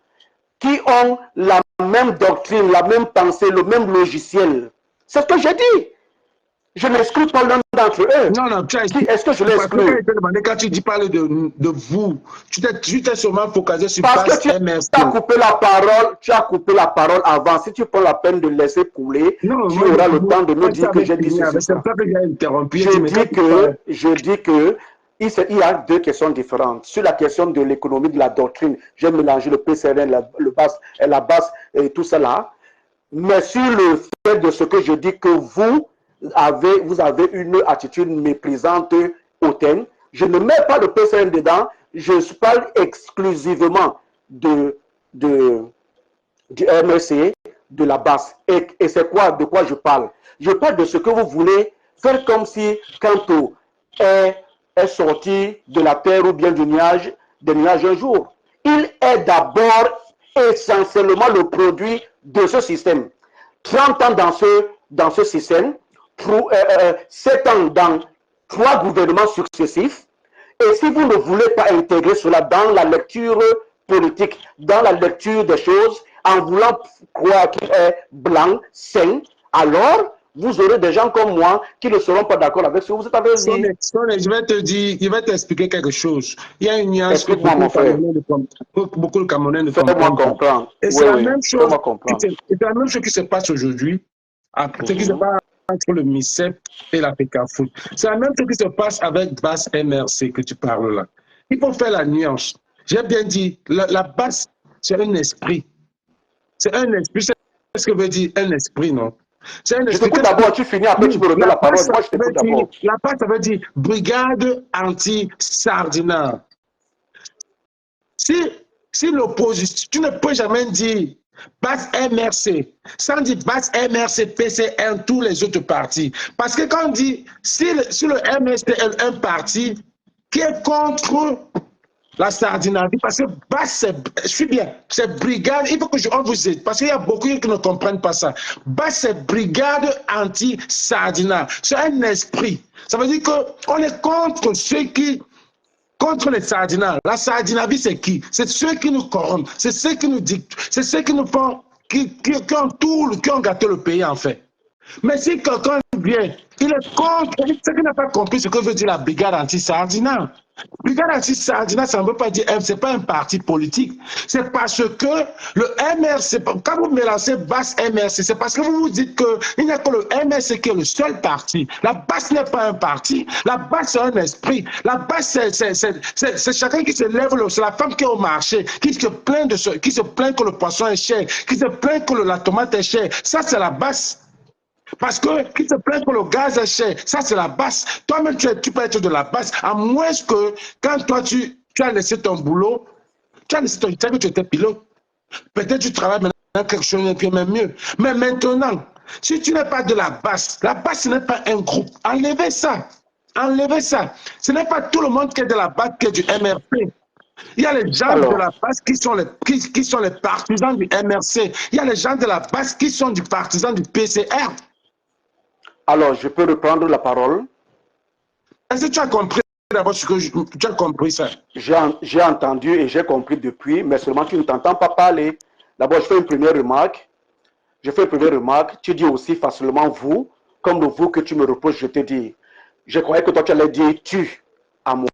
qui ont la même doctrine, la même pensée, le même logiciel. C'est ce que j'ai dit. Je n'exclus pas l'un d'entre eux. Non, est-ce que je l'exclus? Quand tu dis parler de vous, tu t'es sûrement focalisé sur parce que tu as coupé la parole, avant. Si tu prends la peine de laisser couler, tu auras le temps de me dire que j'ai dit ceci. C'est ça que j'ai interrompu. Je dis que il y a deux questions différentes. Sur la question de l'économie, de la doctrine, j'ai mélangé le PCRN, la basse et tout cela. Mais sur le fait de ce que je dis que vous avez une attitude méprisante hautaine, je ne mets pas le PCRN dedans, je parle exclusivement du MRC, de la basse. Et c'est quoi, de quoi je parle? Je parle de ce que vous voulez faire comme si Campo est sorti de la terre ou bien des nuages un jour. Il est d'abord essentiellement le produit de ce système. 30 ans dans ce système, 7 ans dans 3 gouvernements successifs. Et si vous ne voulez pas intégrer cela dans la lecture politique, dans la lecture des choses, en voulant croire qu'il est blanc, sain, alors vous aurez des gens comme moi qui ne seront pas d'accord avec ce que vous avez dit. Je vais te dire, il va t'expliquer quelque chose. Il y a une nuance que beaucoup de Camerounais ne comprennent pas. Et c'est la même chose qui se passe aujourd'hui, ce qui se passe entre le MICEP et la FECAFOOT. C'est la même chose qui se passe avec Basse MRC que tu parles là. Il faut faire la nuance. J'ai bien dit, la base, c'est un esprit. C'est un esprit. C'est ce que veut dire un esprit, non? Je t'écoute d'abord, tu finis, après tu me remets la parole. Moi, je t'écoute d'abord. La base, ça veut dire brigade anti-sardinat. Si l'opposition, tu ne peux jamais dire base MRC, sans dire base MRC, PCN, tous les autres partis. Parce que quand on dit, si le MRC est un parti qui est contre la sardinardie, parce que basse, je suis bien, c'est brigade, il faut que on vous aide, parce qu'il y a beaucoup qui ne comprennent pas ça. Basse, c'est brigade anti-sardinat. C'est un esprit. Ça veut dire qu'on est contre ceux qui contre les sardinats. La sardinavie, c'est qui? C'est ceux qui nous corrompent, c'est ceux qui nous dictent, c'est ceux qui nous font, qui ont gâté le pays, en fait. Mais si quelqu'un vient, il est contre, ce qui n'a pas compris ce que veut dire la brigade anti-sardinat. Brigade anti-sardinat, ça ne veut pas dire, c'est pas un parti politique. C'est parce que le MRC, quand vous mélangez BAS MRC, c'est parce que vous vous dites qu'il n'y a que le MRC qui est le seul parti. La BAS n'est pas un parti. La BAS, c'est un esprit. La BAS, c'est chacun qui se lève, c'est la femme qui est au marché, qui se plaint que le poisson est cher, qui se plaint que la tomate est chère. Ça, c'est la BAS. Parce que qui se plaint que le gaz est cher, ça c'est la base. Toi-même, tu peux être de la base, à moins que quand toi tu as laissé ton boulot, tu as laissé ton que tu étais pilote. Peut-être tu travailles maintenant quelque chose qui est même mieux. Mais maintenant, si tu n'es pas de la base ce n'est pas un groupe. Enlevez ça. Enlevez ça. Ce n'est pas tout le monde qui est de la base qui est du MRP. Il y a les gens de la base qui sont les partisans du MRC. Il y a les gens de la base qui sont du partisan du PCR. Alors, je peux reprendre la parole. Est-ce que tu as compris d'abord ce que tu as compris ça? J'ai entendu et j'ai compris depuis, mais seulement tu ne t'entends pas parler. D'abord, je fais une première remarque. Tu dis aussi facilement vous, comme le vous que tu me reposes, je te dis. Je croyais que toi, tu allais dire tu à moi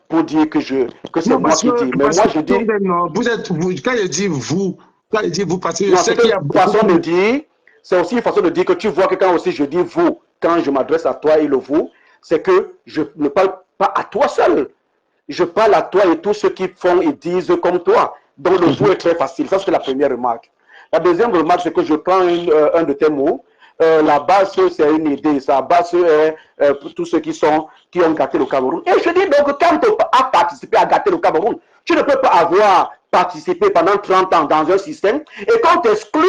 pour dire que c'est moi qui dis. Mais moi, je dis. Non, quand je dis vous, parce que je sais qu'il y a beaucoup façon de dire. C'est aussi une façon de dire que tu vois que quand aussi je dis vous, quand je m'adresse à toi et le vous, c'est que je ne parle pas à toi seul. Je parle à toi et tous ceux qui font et disent comme toi. Donc le vous est très facile. Ça, c'est la première remarque. La deuxième remarque, c'est que je prends un de tes mots. La base, c'est une idée. La base est pour tous ceux qui ont gâté le Cameroun. Et je dis donc, quand tu as participé à gâter le Cameroun, tu ne peux pas avoir participé pendant 30 ans dans un système et qu'on t'exclut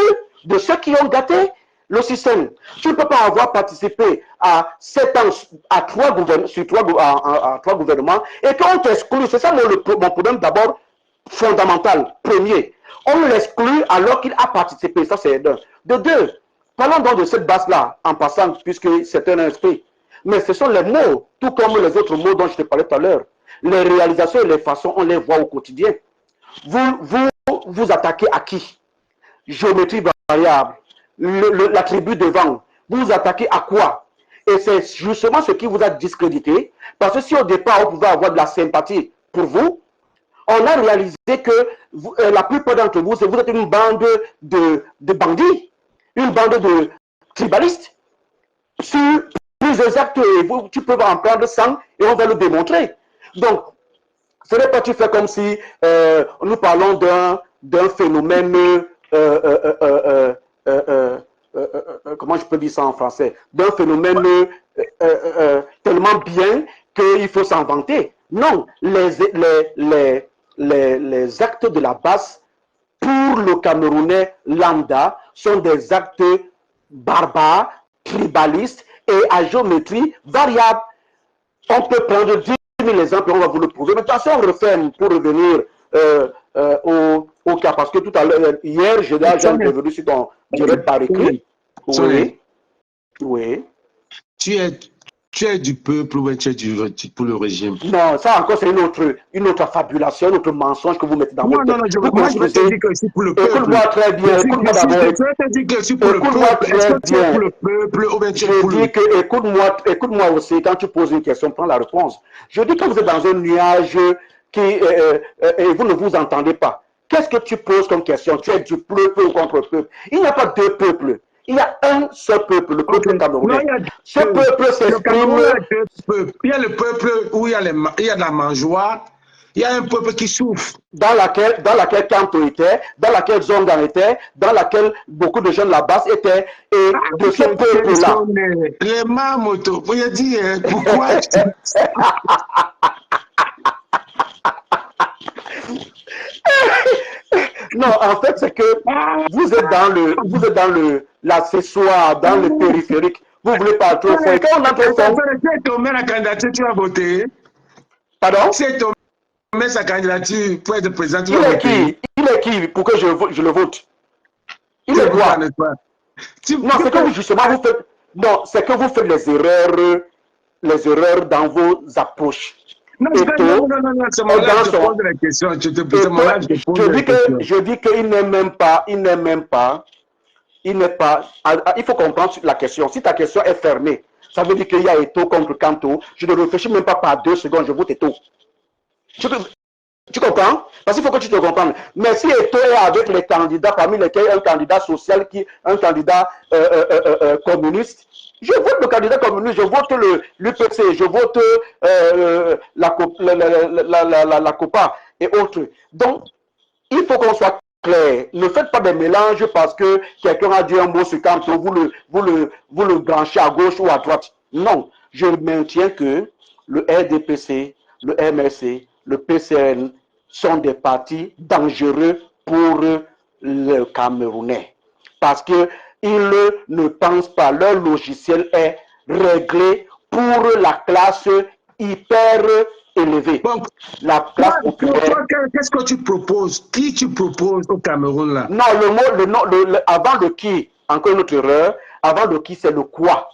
de ceux qui ont gâté le système. Tu ne peux pas avoir participé à 7 ans, à 3 gouvernements et qu'on t'exclut. C'est ça mon problème d'abord fondamental, premier. On l'exclut alors qu'il a participé. Ça, c'est d'un. De deux, parlons donc de cette base-là, en passant, puisque c'est un esprit. Mais ce sont les mots, tout comme les autres mots dont je te parlais tout à l'heure. Les réalisations et les façons, on les voit au quotidien. Vous attaquez à qui? Géométrie variable, l'attribut devant. Vous vous attaquez à quoi? Et c'est justement ce qui vous a discrédité. Parce que si au départ, on pouvait avoir de la sympathie pour vous, on a réalisé que la plupart d'entre vous, vous êtes une bande de bandits, une bande de tribalistes. Sur plusieurs actes, tu peux en prendre 100 et on va le démontrer. Donc, ce n'est pas tu fais comme si nous parlons d'un phénomène, comment je peux dire ça en français, d'un phénomène tellement bien qu'il faut s'en vanter. Non, les actes de la base pour le Camerounais lambda sont des actes barbares, tribalistes et à géométrie variable. On peut prendre 10 000 exemples et on va vous le prouver. Mais attention, on referme pour revenir au cas. Parce que tout à l'heure, hier, j'ai revenu sur ton direct par écrit. Oui. Oui. Tu es du peuple ou tu es pour le régime? Non, ça encore, c'est une autre fabulation, un autre mensonge que vous mettez dans votre tête. Non, moi, je vais te dire que je suis pour le peuple. Écoute-moi très bien. Écoute-moi d'abord. Je vais te dire que je suis pour le peuple. Est-ce que tu es pour le peuple ou bien tu es pour le peuple? Je dis que, écoute-moi aussi, quand tu poses une question, prends la réponse. Je dis que vous êtes dans un nuage et vous ne vous entendez pas. Qu'est-ce que tu poses comme question? Tu es du peuple ou contre le peuple? Il n'y a pas deux peuples. Il y a un seul peuple, le peuple camerounais. Ce peuple s'exprime. Il y a le peuple où il y a de la mangeoire. Il y a un peuple qui souffre. Dans laquelle Kanto était, dans laquelle Zongan était, dans laquelle beaucoup de jeunes là-bas étaient. Et de ce peuple-là. Les Mamoto, vous avez dit, pourquoi? Non, en fait, c'est que vous êtes dans l'accessoire, dans le périphérique. Vous voulez pas trop fort. Quand on entre fort. Si tu mets la candidature, tu vas voter. Pardon? Si tu mets sa candidature pour être président, tu vas voter. Il est qui pour que je le vote? Il est quoi? Non, c'est que vous, justement, vous faites. Non, c'est que vous faites les erreurs dans vos approches. Non, non, c'est mon là, je te pose la question. Je dis qu'il n'est même pas, il faut comprendre la question. Si ta question est fermée, ça veut dire qu'il y a Eto'o contre Kanto. Je ne réfléchis même pas par 2 secondes, je vote Eto'o. Tu comprends? Parce qu'il faut que tu te comprennes. Mais si Eto'o est avec les candidats, parmi lesquels un candidat social, un candidat communiste, je vote le candidat communiste, je vote l'UPC, je vote la COPA et autres. Donc, il faut qu'on soit clair. Ne faites pas des mélanges parce que quelqu'un a dit un mot sur Kanto, vous le branchez à gauche ou à droite. Non, je maintiens que le RDPC, le MRC, le PCN sont des partis dangereux pour le Camerounais. Parce qu'ils ne pensent pas, leur logiciel est réglé pour la classe hyper élevée. Bon, la classe populaire. Qu'est-ce que tu proposes? Qui tu proposes au Cameroun là? Non, avant le qui, encore une autre erreur, avant le qui, c'est le quoi.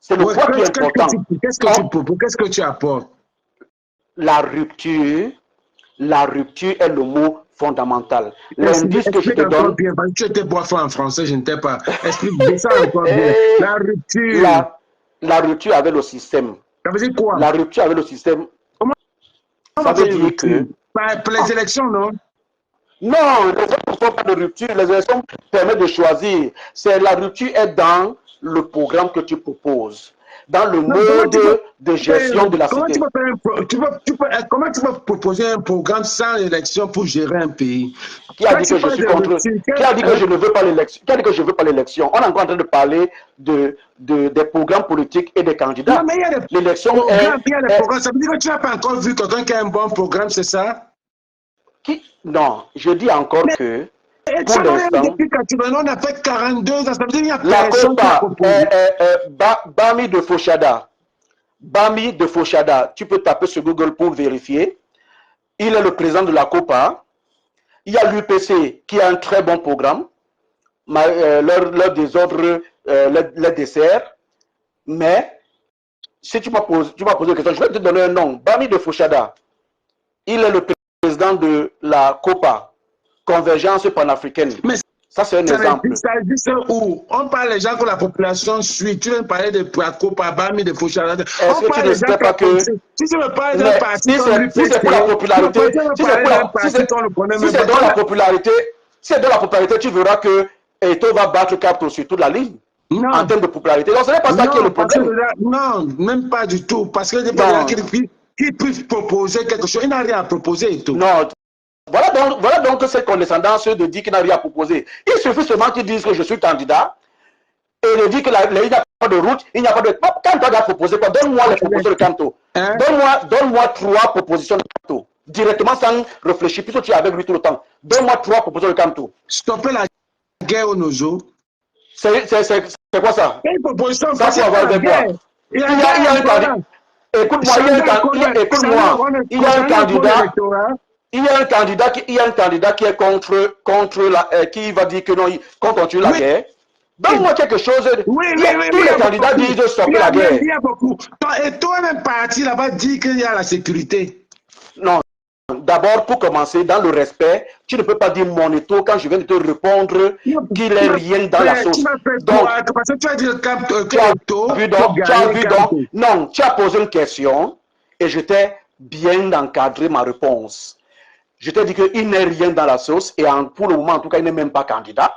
C'est le quoi qui est important. Qu'est-ce que tu proposes? Qu'est-ce que tu apportes? La rupture est le mot fondamental. L'indice que je te donne. Bien, tu étais boifant en français, je ne t'ai pas. Explique ça encore bien. La rupture. La rupture avec le système. Ça veut dire quoi? La rupture avec le système. Comment ça veut dire que. Pour les élections, non? Non, les élections ne sont pas de rupture. Les élections permettent de choisir. La rupture est dans le programme que tu proposes. Dans le mode de gestion de la société. Comment tu peux proposer un programme sans élection pour gérer un pays? Qui a dit que je suis contre? Qui a dit que je ne veux pas l'élection? Qui a dit que je ne veux pas l'élection? On est encore en train de parler des programmes politiques et des candidats. Non, mais il y a des l'élection programmes. Ça veut dire que tu n'as pas encore vu quelqu'un qui a un bon programme, c'est ça? Non, je dis encore que pour l'instant, depuis 80 on a fait 42 ans, ça veut dire qu'il y a la COPA, Bami de Fauchada, tu peux taper sur Google pour vérifier. Il est le président de la COPA. Il y a l'UPC qui a un très bon programme. Leur désordre, les desserts. Mais, si tu m'as posé une question, je vais te donner un nom. Bami de Fauchada. Il est le président de la COPA. Convergence panafricaine. Mais ça, c'est un exemple. Ça existe où? On parle des gens que la population suit. Tu viens de parler de Copa, Bami, de Fauchada. Est-ce que tu ne sais pas que... Si tu me parles d'un parti, si c'est pour la popularité, si c'est dans la popularité, tu verras que Eto'o va battre Kanto sur toute la ligne. Non. En termes de popularité. Donc, ce n'est pas ça qui est le problème. Non, même pas du tout. Parce que les gens qui peuvent proposer quelque chose, il n'a rien à proposer et tout. Non. Voilà donc cette condescendance de dire qu'il n'a rien à proposer. Il suffit seulement qu'ils disent que je suis candidat et de dire qu'il n'y a pas de route, il n'y a pas de... Kanto a proposé quoi? Donne-moi les propositions de Kanto. Hein? Donne-moi 3 propositions de Kanto. Directement sans réfléchir, puisque tu es avec lui tout le temps. Donne-moi 3 propositions de Kanto. Stopper la guerre au Nozo. C'est quoi ça? Une proposition. Ça, c'est avoir avec moi. Il y a un candidat. Écoute-moi, il y a un candidat. Il y a un candidat qui est contre la, qui va dire que non, qu'on continue la guerre. Donne-moi quelque chose. Tous les candidats disent de stopper la guerre. Il y a beaucoup. Et toi, même parti là-bas, dit qu'il y a la sécurité. Non. D'abord, pour commencer, dans le respect, tu ne peux pas dire mon Eto'o quand je viens de te répondre qu'il n'est rien dans la sauce. Donc, parce que tu as dit le cap tu as vu donc, non, tu as posé une question et je t'ai bien encadré ma réponse. Je t'ai dit qu'il n'est rien dans la sauce et pour le moment, en tout cas, il n'est même pas candidat.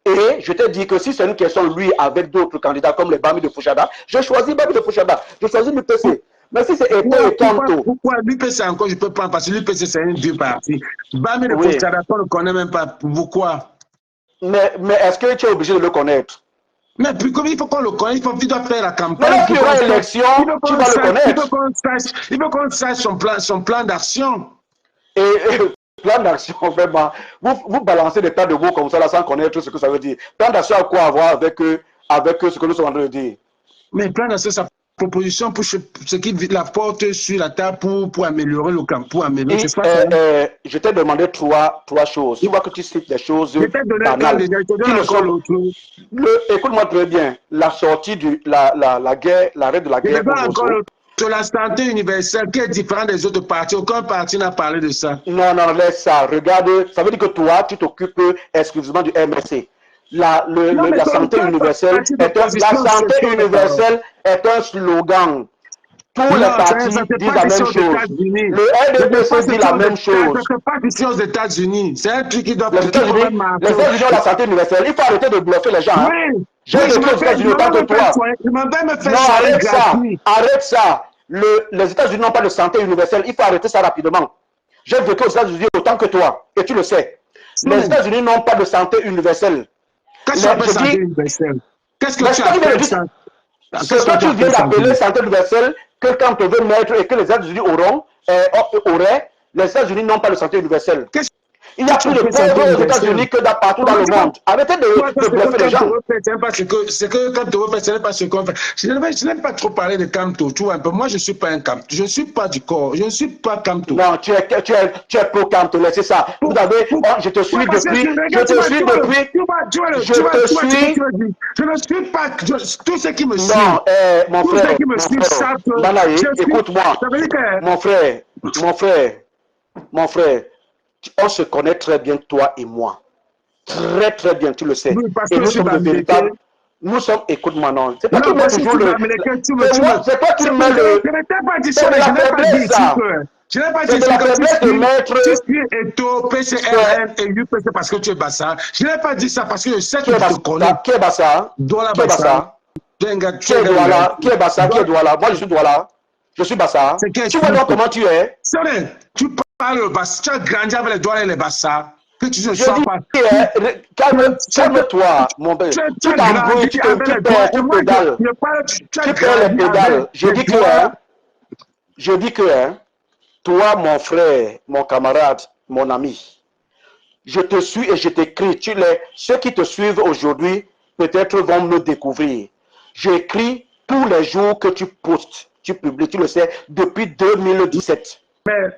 Et je t'ai dit que si c'est une question, lui, avec d'autres candidats comme les Bami de Fauchada, je choisis Bami de Fauchada, je choisis l'UPC. Mais si c'est Eto'o et Kanto. Pourquoi l'UPC encore, je peux prendre parce que l'UPC c'est un vieux parti. Bami de Fauchada, on ne le connaît même pas. Pourquoi? Mais est-ce que tu es obligé de le connaître? Mais puis comme il faut qu'on le connaisse, il doit faire la campagne. Mais lorsqu'il y aura élection, tu vas le connaître. Il faut qu'on sache son plan d'action. Et plan d'action, vraiment, vous balancez des tas de mots comme ça là, sans connaître ce que ça veut dire. Plan d'action a quoi à voir avec ce que nous sommes en train de dire? Mais plan d'action, ça proposition pour ce qui la porte sur la table pour améliorer le camp, pour améliorer. Je t'ai demandé trois choses. Tu vois que tu cites des choses banales. Écoute-moi très bien. La sortie de la guerre, l'arrêt de la guerre. sur la santé universelle qui est différente des autres partis. Aucun parti n'a parlé de ça. Non, non, laisse ça. Regarde, ça veut dire que toi, tu t'occupes exclusivement du MSC. La santé universelle est un slogan. Tous les partis disent la même chose. Le RDPC dit la même chose. C'est pas ici aux États-Unis. C'est un truc qui doit... Les États-Unis ont la santé universelle. Il faut arrêter de bluffer les gens. Oui. J'ai vécu aux États-Unis autant que toi. Non, arrête ça. Arrête ça. Les États-Unis n'ont pas de santé universelle. Il faut arrêter ça rapidement. J'ai vécu aux États-Unis autant que toi. Et tu le sais. Les États-Unis n'ont pas de santé universelle. Qu'est-ce que tu appelles santé universelle? Qu'est-ce que tu appelles ça? Ce que tu viens d'appeler santé universelle, que quand on veut mettre et que les États-Unis auraient, les États-Unis n'ont pas de santé universelle. Il y a plus de pauvres aux États-Unis que partout dans le monde. Arrêtez de bluffer les gens. C'est que Camto fait, ce n'est pas ce qu'on fait. Je n'aime pas trop parler de Camto. Tu vois un peu. Moi, je ne suis pas un Camto. Je ne suis pas du corps. Je ne suis pas Camto. Non, tu es pro Camto. C'est ça. Vous avez, je te suis depuis. Je ne suis pas. Tous ceux qui me suivent. Non, mon frère. Écoute-moi. Mon frère. On se connaît très bien, toi et moi. Très, très bien, tu le sais. Oui, et nous sommes de véritables. Nous sommes, écoute-moi, non. C'est toi qui mets toujours le. C'est toi qui mets le. Je n'ai pas dit ça. Je n'ai pas dit ça. De mettre. Tu suis Eto, PCRN et UPC parce que tu es Bassa. Je n'ai pas dit ça parce que je sais que tu te connais. Qui est Bassa? Qui est Bassa? Qui est Douala? Qui est Bassa? Qui est Douala? Moi, je suis Douala. Je suis Bassa. Tu vois donc comment tu es? Tu parles Bassa. Tu as grandi avec les Douala et les Bassa. Que tu ne sois pas. Calme-toi, mon père. Tu t'embrouilles, tu pédales. Tu perds les pédales. Je dis que, toi, mon frère, mon camarade, mon ami, je te suis et je t'écris. Ceux qui te suivent aujourd'hui, peut-être vont me découvrir. J'écris tous les jours que tu postes, tu publies, tu le sais, depuis 2017. Mais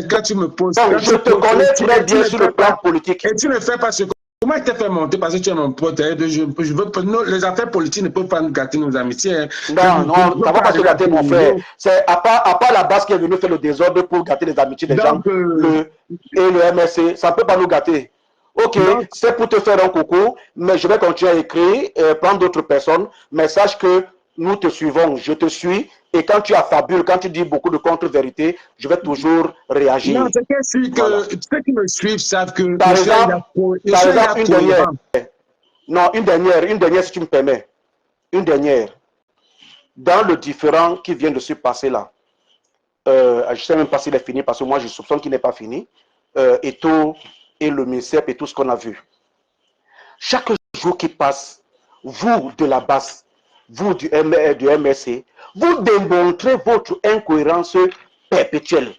quand tu me poses... Donc, je te connais très bien sur le plan politique. Et tu ne fais pas ce que... Comment il t'a fait monter parce que tu es mon pote? Les affaires politiques ne peuvent pas nous gâter nos amitiés. Non, ça ne va pas se gâter, mon frère. C'est à part la base qui est venue faire le désordre pour gâter les amitiés des gens. Et le MSC, ça ne peut pas nous gâter. Ok, c'est pour te faire un coucou, mais je vais continuer à écrire, prendre d'autres personnes, mais sache que nous te suivons, je te suis, et quand tu affabules, quand tu dis beaucoup de contre-vérités, je vais toujours réagir. Non, c'est que ceux qui me suivent savent que... Par exemple, une dernière. Non, une dernière si tu me permets. Une dernière. Dans le différend qui vient de se passer là, je ne sais même pas s'il est fini, parce que moi je soupçonne qu'il n'est pas fini, Eto et le MINSEP et tout ce qu'on a vu. Chaque jour qui passe, vous de la base, vous du MSC, vous démontrez votre incohérence perpétuelle.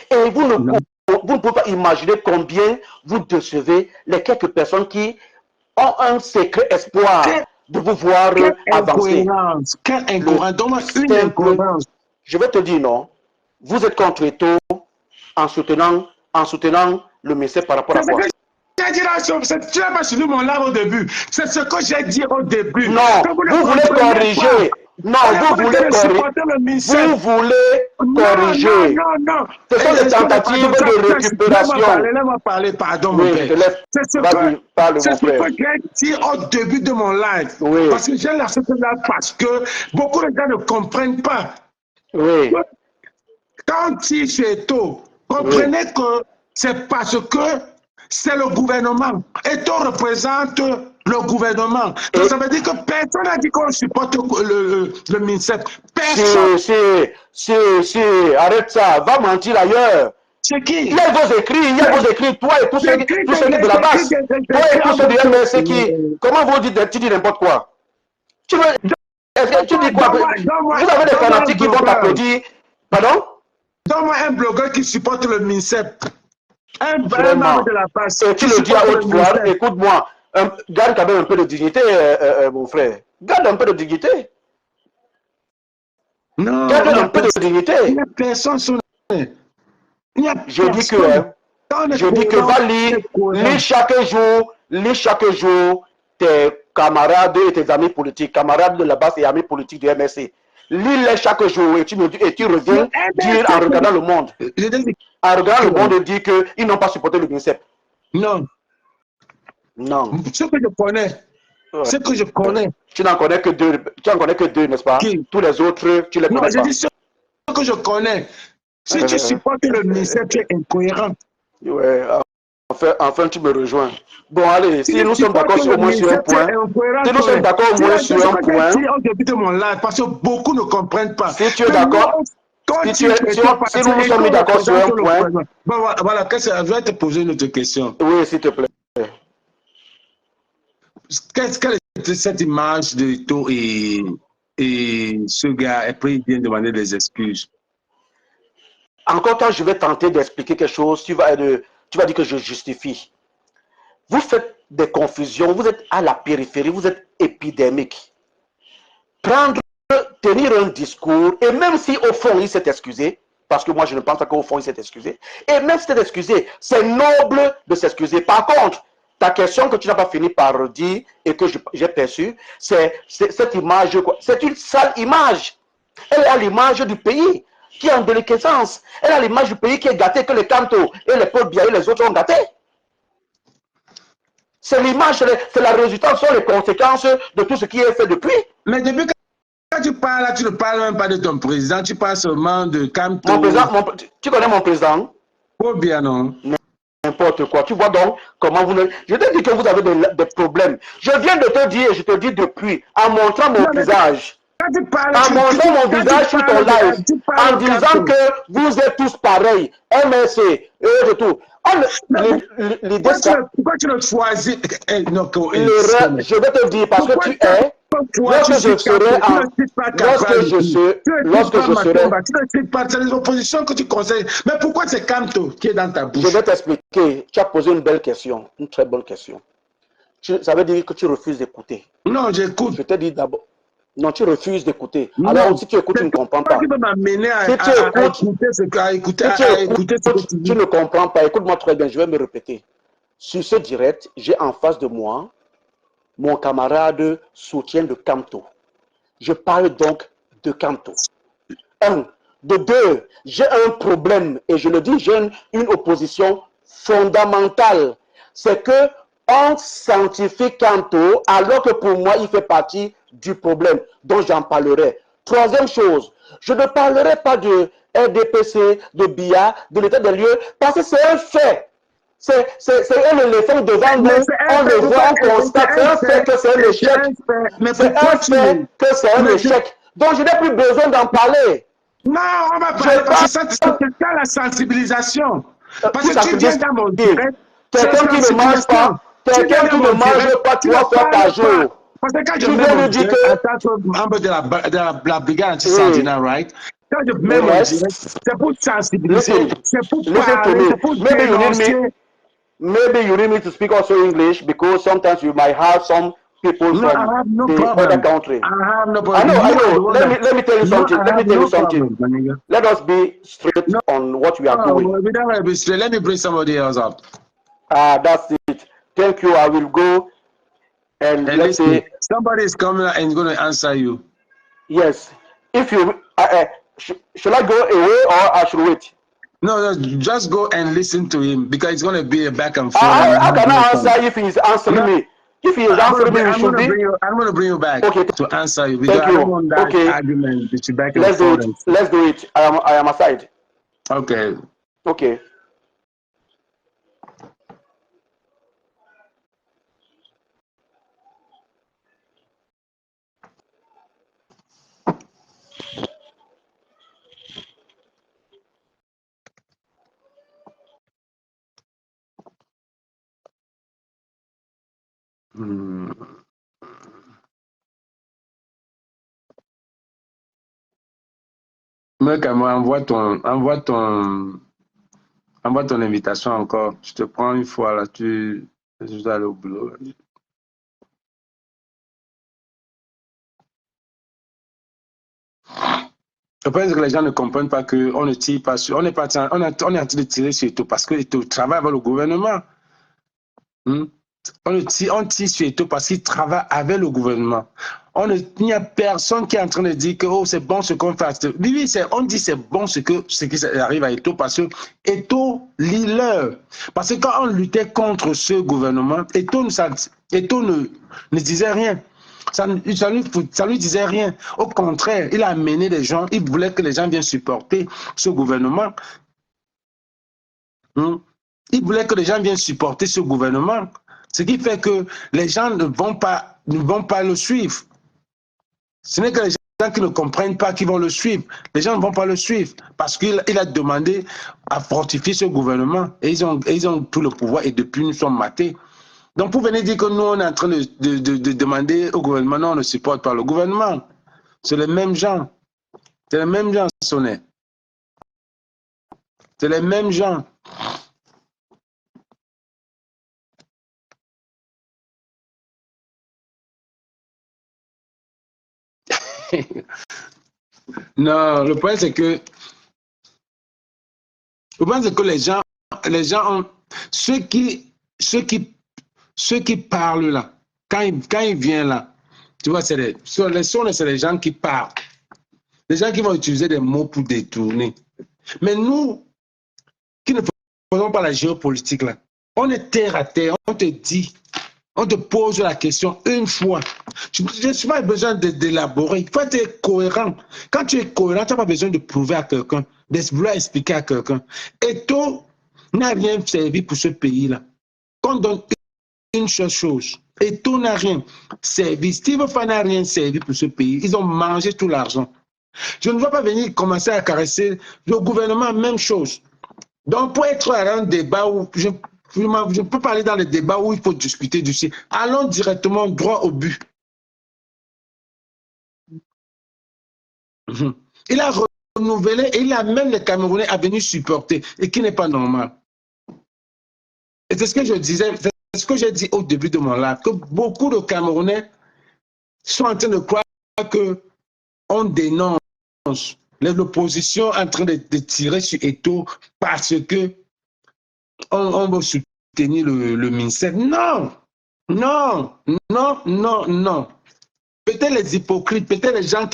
Et vous ne pouvez pas imaginer combien vous décevez les quelques personnes qui ont un secret espoir de vous voir avancer. Quelle incohérence. Je vais te dire non. Vous êtes contre Eto en soutenant le MINSEP par rapport à quoi? Tu n'as pas suivi mon live au début. C'est ce que j'ai dit au début. Non, vous voulez corriger. Non, vous voulez corriger. Vous voulez corriger. Non. Ce sont des tentatives de récupération. Laisse-moi parler, pardon, mon père. C'est ce que j'ai dit au début de mon live. Oui. Parce que j'ai la là parce que beaucoup de gens ne comprennent pas. Oui. Quand tu es chez Eto, comprenez que c'est parce que c'est le gouvernement. Eto représente le gouvernement. Donc ça veut dire que personne n'a dit qu'on supporte le MINSEP. Personne. Si, arrête ça. Va mentir ailleurs. C'est qui? Il y a vos écrits, toi et tous ceux de la base. Toi et tous ceux du MSC qui... Comment vous dites, tu dis n'importe quoi? Tu dis quoi? Vous avez des fanatiques qui vont t'applaudir. Pardon? Donne-moi un blogueur qui supporte le MINSEP. Un membre de la base. Et tu le dis à haute voix, écoute-moi, garde quand même un peu de dignité, mon frère. Garde un peu de dignité. Non. Garde un peu de dignité. Il n'y a personne sur Je dis que va lire chaque jour tes camarades et tes amis politiques, camarades de la base et amis politiques du MSC. lis-les chaque jour et tu reviens dire en regardant le monde. En regardant le monde, dire qu'ils n'ont pas supporté le BINSEP. Non. Non. Ce que je connais. Ouais. Ce que je connais. Tu n'en connais que deux. Tu n'en connais que deux, n'est-ce pas? Qui? Tous les autres, tu les connais pas. Non, je dis ce que je connais. Si tu supportes le BINSEP, tu es incohérent. Ouais. Enfin, tu me rejoins. Bon, allez, si nous sommes d'accord au moins sur un point. Si nous sommes d'accord au moins sur un point. De mon live, parce que beaucoup ne comprennent pas. Si tu es d'accord. Si nous nous sommes mis d'accord sur un point. Bon, voilà, je vais te poser une autre question. Oui, s'il te plaît. Quelle est cette image de Eto'o et ce gars, après il vient demander des excuses? Encore quand je vais tenter d'expliquer quelque chose, tu vas dire que je justifie. Vous faites des confusions, vous êtes à la périphérie, vous êtes épidermique. Tenir un discours, et même si au fond il s'est excusé, parce que moi je ne pense pas qu'au fond il s'est excusé, et même si c'est excusé, c'est noble de s'excuser. Par contre, ta question que tu n'as pas fini par dire et que j'ai perçue, c'est cette image, c'est une sale image. Elle est à l'image du pays qui est en déliquescence. Elle est à l'image du pays qui est gâté, que les Kanto et les Paul Biya et les autres ont gâté. C'est l'image, c'est la résultante, ce sont les conséquences de tout ce qui est fait depuis. Mais depuis quand tu parles là, tu ne parles même pas de ton président, tu parles seulement de Kanto. Mon président, tu connais mon président? Paul Biya, non? N'importe quoi. Tu vois donc comment vous ne... Je te dis que vous avez des problèmes. Je viens de te dire, je te dis depuis, en montrant mon visage. En montrant mon visage sur ton live, en disant que vous êtes tous pareils, MSC, et tout. L'idée, pourquoi tu le choisis? Je vais te dire, parce que tu es... Lorsque je serai tu ne cites pas, c'est les oppositions que tu conseilles. Mais pourquoi c'est Kanto qui est dans ta bouche? Je vais t'expliquer. Tu as posé une belle question, une très bonne question. Ça veut dire que tu refuses d'écouter. Non, j'écoute. Je te dis d'abord. Non, tu refuses d'écouter. Alors, si tu écoutes, tu ne comprends pas. Tu peux m'amener à écouter tu ne comprends pas. Écoute-moi très bien, je vais me répéter. Sur ce direct, j'ai en face de moi mon camarade soutien de Kanto. Je parle donc de Kanto. Un. De deux, j'ai un problème, et je le dis, j'ai une opposition fondamentale. C'est que on sanctifie Kanto, alors que pour moi, il fait partie du problème, dont j'en parlerai. Troisième chose, je ne parlerai pas de RDPC, de BIA, de l'état des lieux, parce que c'est un fait. C'est un éléphant devant nous, on le voit, on constate, c'est un fait que c'est un échec. C'est un fait que c'est un échec. Donc je n'ai plus besoin d'en parler. Non, on va parler parce que c'est ça la sensibilisation. Parce que tu viens dans mon direct, quelqu'un qui ne mange pas, quelqu'un qui ne mange pas 3 fois par jour. Parce que quand je mets mon direct, membre de la brigade anti-Sandina, right? Quand je mets mon direct, c'est pour sensibiliser, c'est pour parler, c'est pour dénoncer. Maybe you need me to speak also English because sometimes you might have some people from the other country. I have no problem. I know. Let me tell you something. Let us be straight on what we are doing. We don't have to be straight. Let me bring somebody else up. That's it. Thank you. I will go and let's say somebody is coming and going to answer you. Yes. If you should I go away or I should wait? No, just go and listen to him because it's going to be a back and forth. I cannot answer if he is answering me. If he is answering me, I'm going to bring you back to answer you. Thank you. I don't want that argument. Back and Let's do it. Let's do it. I am aside. Okay. Okay. Mec, envoie ton invitation encore. Je te prends une fois là, je dois aller au boulot. Là. Je pense que les gens ne comprennent pas qu'on ne tire pas sur. On est en train de tirer sur Eto'o parce que Eto'o travaille avec le gouvernement. On tire sur Eto'o parce qu'il travaille avec le gouvernement. il n'y a personne qui est en train de dire que oh, c'est bon ce qu'on fait. Oui, on dit c'est bon ce qui arrive à Eto'o parce que Eto'o lit-leur. Parce que quand on luttait contre ce gouvernement, Eto'o ne disait rien. Ça lui disait rien. Au contraire, il a amené des gens, il voulait que les gens viennent supporter ce gouvernement. Il voulait que les gens viennent supporter ce gouvernement. Ce qui fait que les gens ne vont pas le suivre. Ce n'est que les gens qui ne comprennent pas qui vont le suivre. Les gens ne vont pas le suivre parce qu'il a demandé à fortifier ce gouvernement et ils ont tout le pouvoir et depuis nous sommes matés. Donc pour venir dire que nous on est en train de demander au gouvernement, non on ne supporte pas le gouvernement. C'est les mêmes gens. C'est les mêmes gens, Sonnet. C'est les mêmes gens. Non, le problème c'est que les gens ont ceux qui parlent là, quand ils viennent là, tu vois, c'est les gens qui parlent. Les gens qui vont utiliser des mots pour détourner. Mais nous, qui ne faisons pas la géopolitique là, on est terre à terre, on te dit, on te pose la question une fois. Je n'ai pas besoin d'élaborer. Il faut être cohérent. Quand tu es cohérent, tu n'as pas besoin de prouver à quelqu'un, de vouloir expliquer à quelqu'un. Eto'o n'a rien servi pour ce pays-là. Qu'on donne une seule chose. Eto'o n'a rien servi. Steve Fan n'a rien servi pour ce pays. Ils ont mangé tout l'argent. Je ne veux pas venir commencer à caresser le gouvernement, même chose. Donc, pour être à un débat où je peux parler dans le débat où il faut discuter du sujet. Allons directement droit au but. Il a renouvelé et il amène les Camerounais à venir supporter, et qui n'est pas normal. Et c'est ce que je disais, c'est ce que j'ai dit au début de mon live, que beaucoup de Camerounais sont en train de croire qu'on dénonce l'opposition en train de tirer sur Eto'o parce que on veut soutenir le ministère. Non, non, non, non, non. Peut-être les hypocrites, peut-être les gens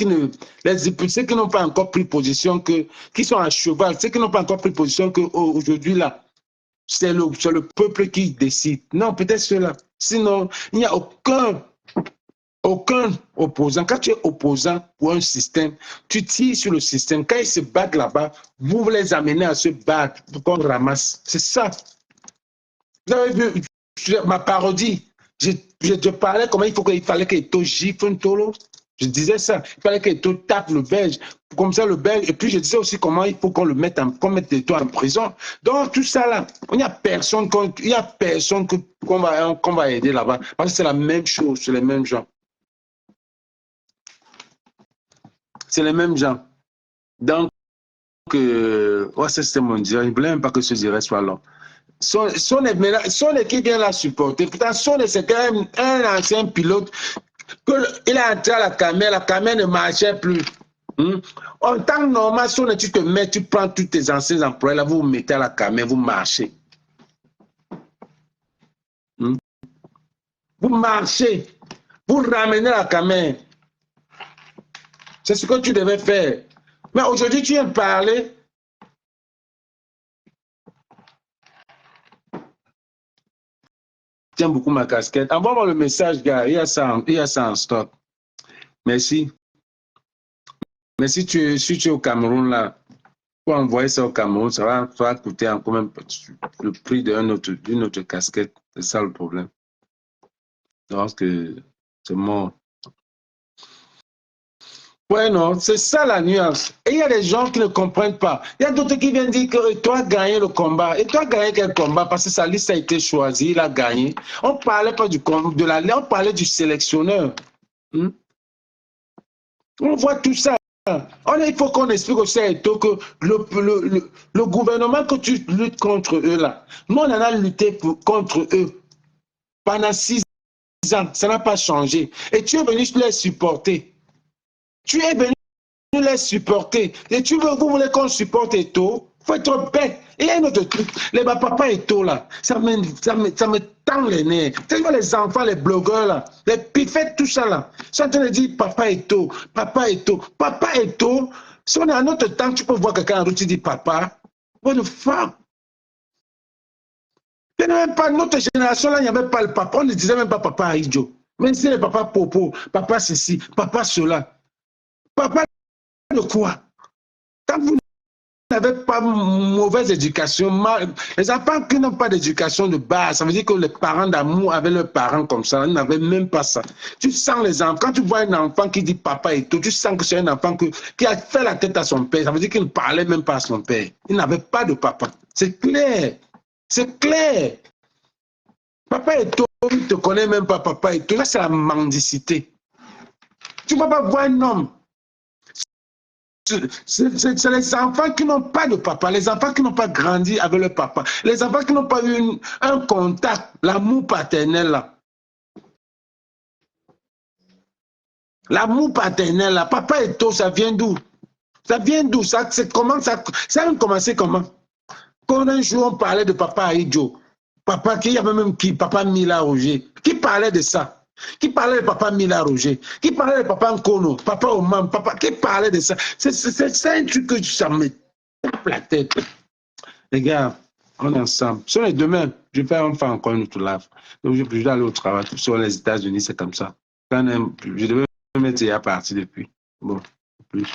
ceux qui n'ont pas encore pris position, qui sont à cheval, ceux qui n'ont pas encore pris position qu'aujourd'hui là, c'est le peuple qui décide. Non, peut-être cela. Sinon, il n'y a aucun opposant. Quand tu es opposant pour un système, tu tires sur le système. Quand ils se battent là-bas, vous les amenez à se battre pour qu'on ramasse. C'est ça. Vous avez vu ma parodie. Je parlais comment il fallait que Eto'o gifle un taureau. Je disais ça. Il fallait que Eto'o tape le Belge. Comme ça, le Belge. Et puis, je disais aussi comment il faut qu'on mette Eto'o en prison. Donc, tout ça là, il n'y a personne qu'on va aider là-bas. Parce que c'est la même chose. C'est les mêmes gens. C'est les mêmes gens. Donc, ouais, c'était mon dire. Je ne voulais même pas que ce direct soit long. Son équipe vient la supporter. Pourtant, c'est quand même un ancien pilote. Il a entré à la caméra ne marchait plus. En temps normal, tu te mets, tu prends tous tes anciens employés, là, vous mettez à la caméra, vous marchez. Vous marchez. Vous ramenez la caméra. C'est ce que tu devais faire. Mais aujourd'hui, tu viens parler. J'aime beaucoup ma casquette. Envoie-moi le message, gars. Il y a ça en stock. Merci. Mais si tu es au Cameroun, là, pour envoyer ça au Cameroun, ça va coûter encore même le prix d'une autre casquette. C'est ça le problème. Donc, c'est mort. Ouais, non, c'est ça la nuance. Et il y a des gens qui ne comprennent pas. Il y a d'autres qui viennent dire que toi, gagné le combat. Et toi, gagné quel combat? Parce que sa liste a été choisie, il a gagné. On ne parlait pas de la liste, on parlait du sélectionneur. On voit tout ça. Il faut qu'on explique aussi à Eto'o que le gouvernement que tu luttes contre eux là, nous on en a lutté contre eux pendant 6 ans, ça n'a pas changé. Et tu es venu les supporter. Tu es venu les supporter. Et vous voulez qu'on supporte Eto'o? faut être bête. Et il y a un autre truc, les papa et tout là, ça me tend les nerfs. Tu vois les enfants, les blogueurs là, les piffettes, tout ça là, ils sont en train de dire papa et tout, papa et tout, papa et tout. Si on est à notre temps, tu peux voir quelqu'un en route qui dit papa. What the fuck? Même pas, notre génération là, il n'y avait pas le papa, on ne disait même pas papa Aïdjo. Même si les papas popo, papa ceci, papa cela. Papa de quoi? Quand vous n'avez pas mauvaise éducation, les enfants qui n'ont pas d'éducation de base, ça veut dire que les parents d'amour avaient leurs parents comme ça, ils n'avaient même pas ça. Tu sens les enfants, quand tu vois un enfant qui dit papa et tout, tu sens que c'est un enfant qui a fait la tête à son père, ça veut dire qu'il ne parlait même pas à son père. Il n'avait pas de papa. C'est clair. C'est clair. Papa et tout, tu ne te connais même pas papa et tout. Là, c'est la mendicité. Tu ne vas pas voir un homme. C'est les enfants qui n'ont pas de papa, les enfants qui n'ont pas grandi avec leur papa, les enfants qui n'ont pas eu un contact, l'amour paternel là. L'amour paternel là, papa et tout, ça vient d'où? Ça vient d'où? Ça a commencé comment? Quand un jour on parlait de papa Aïdjo, papa qui y avait même qui, papa Mila Roger, qui parlait de ça? Qui parlait de papa Mila Roger? Qui parlait de papa Nkono? Papa Oman? Papa, qui parlait de ça? C'est un truc que ça me tape la tête. Les gars, on est ensemble. Sur les demain, je vais faire encore une autre live. Donc, je vais aller au travail. Sur les États-Unis, c'est comme ça. Je devais me mettre à partir depuis. Bon, plus.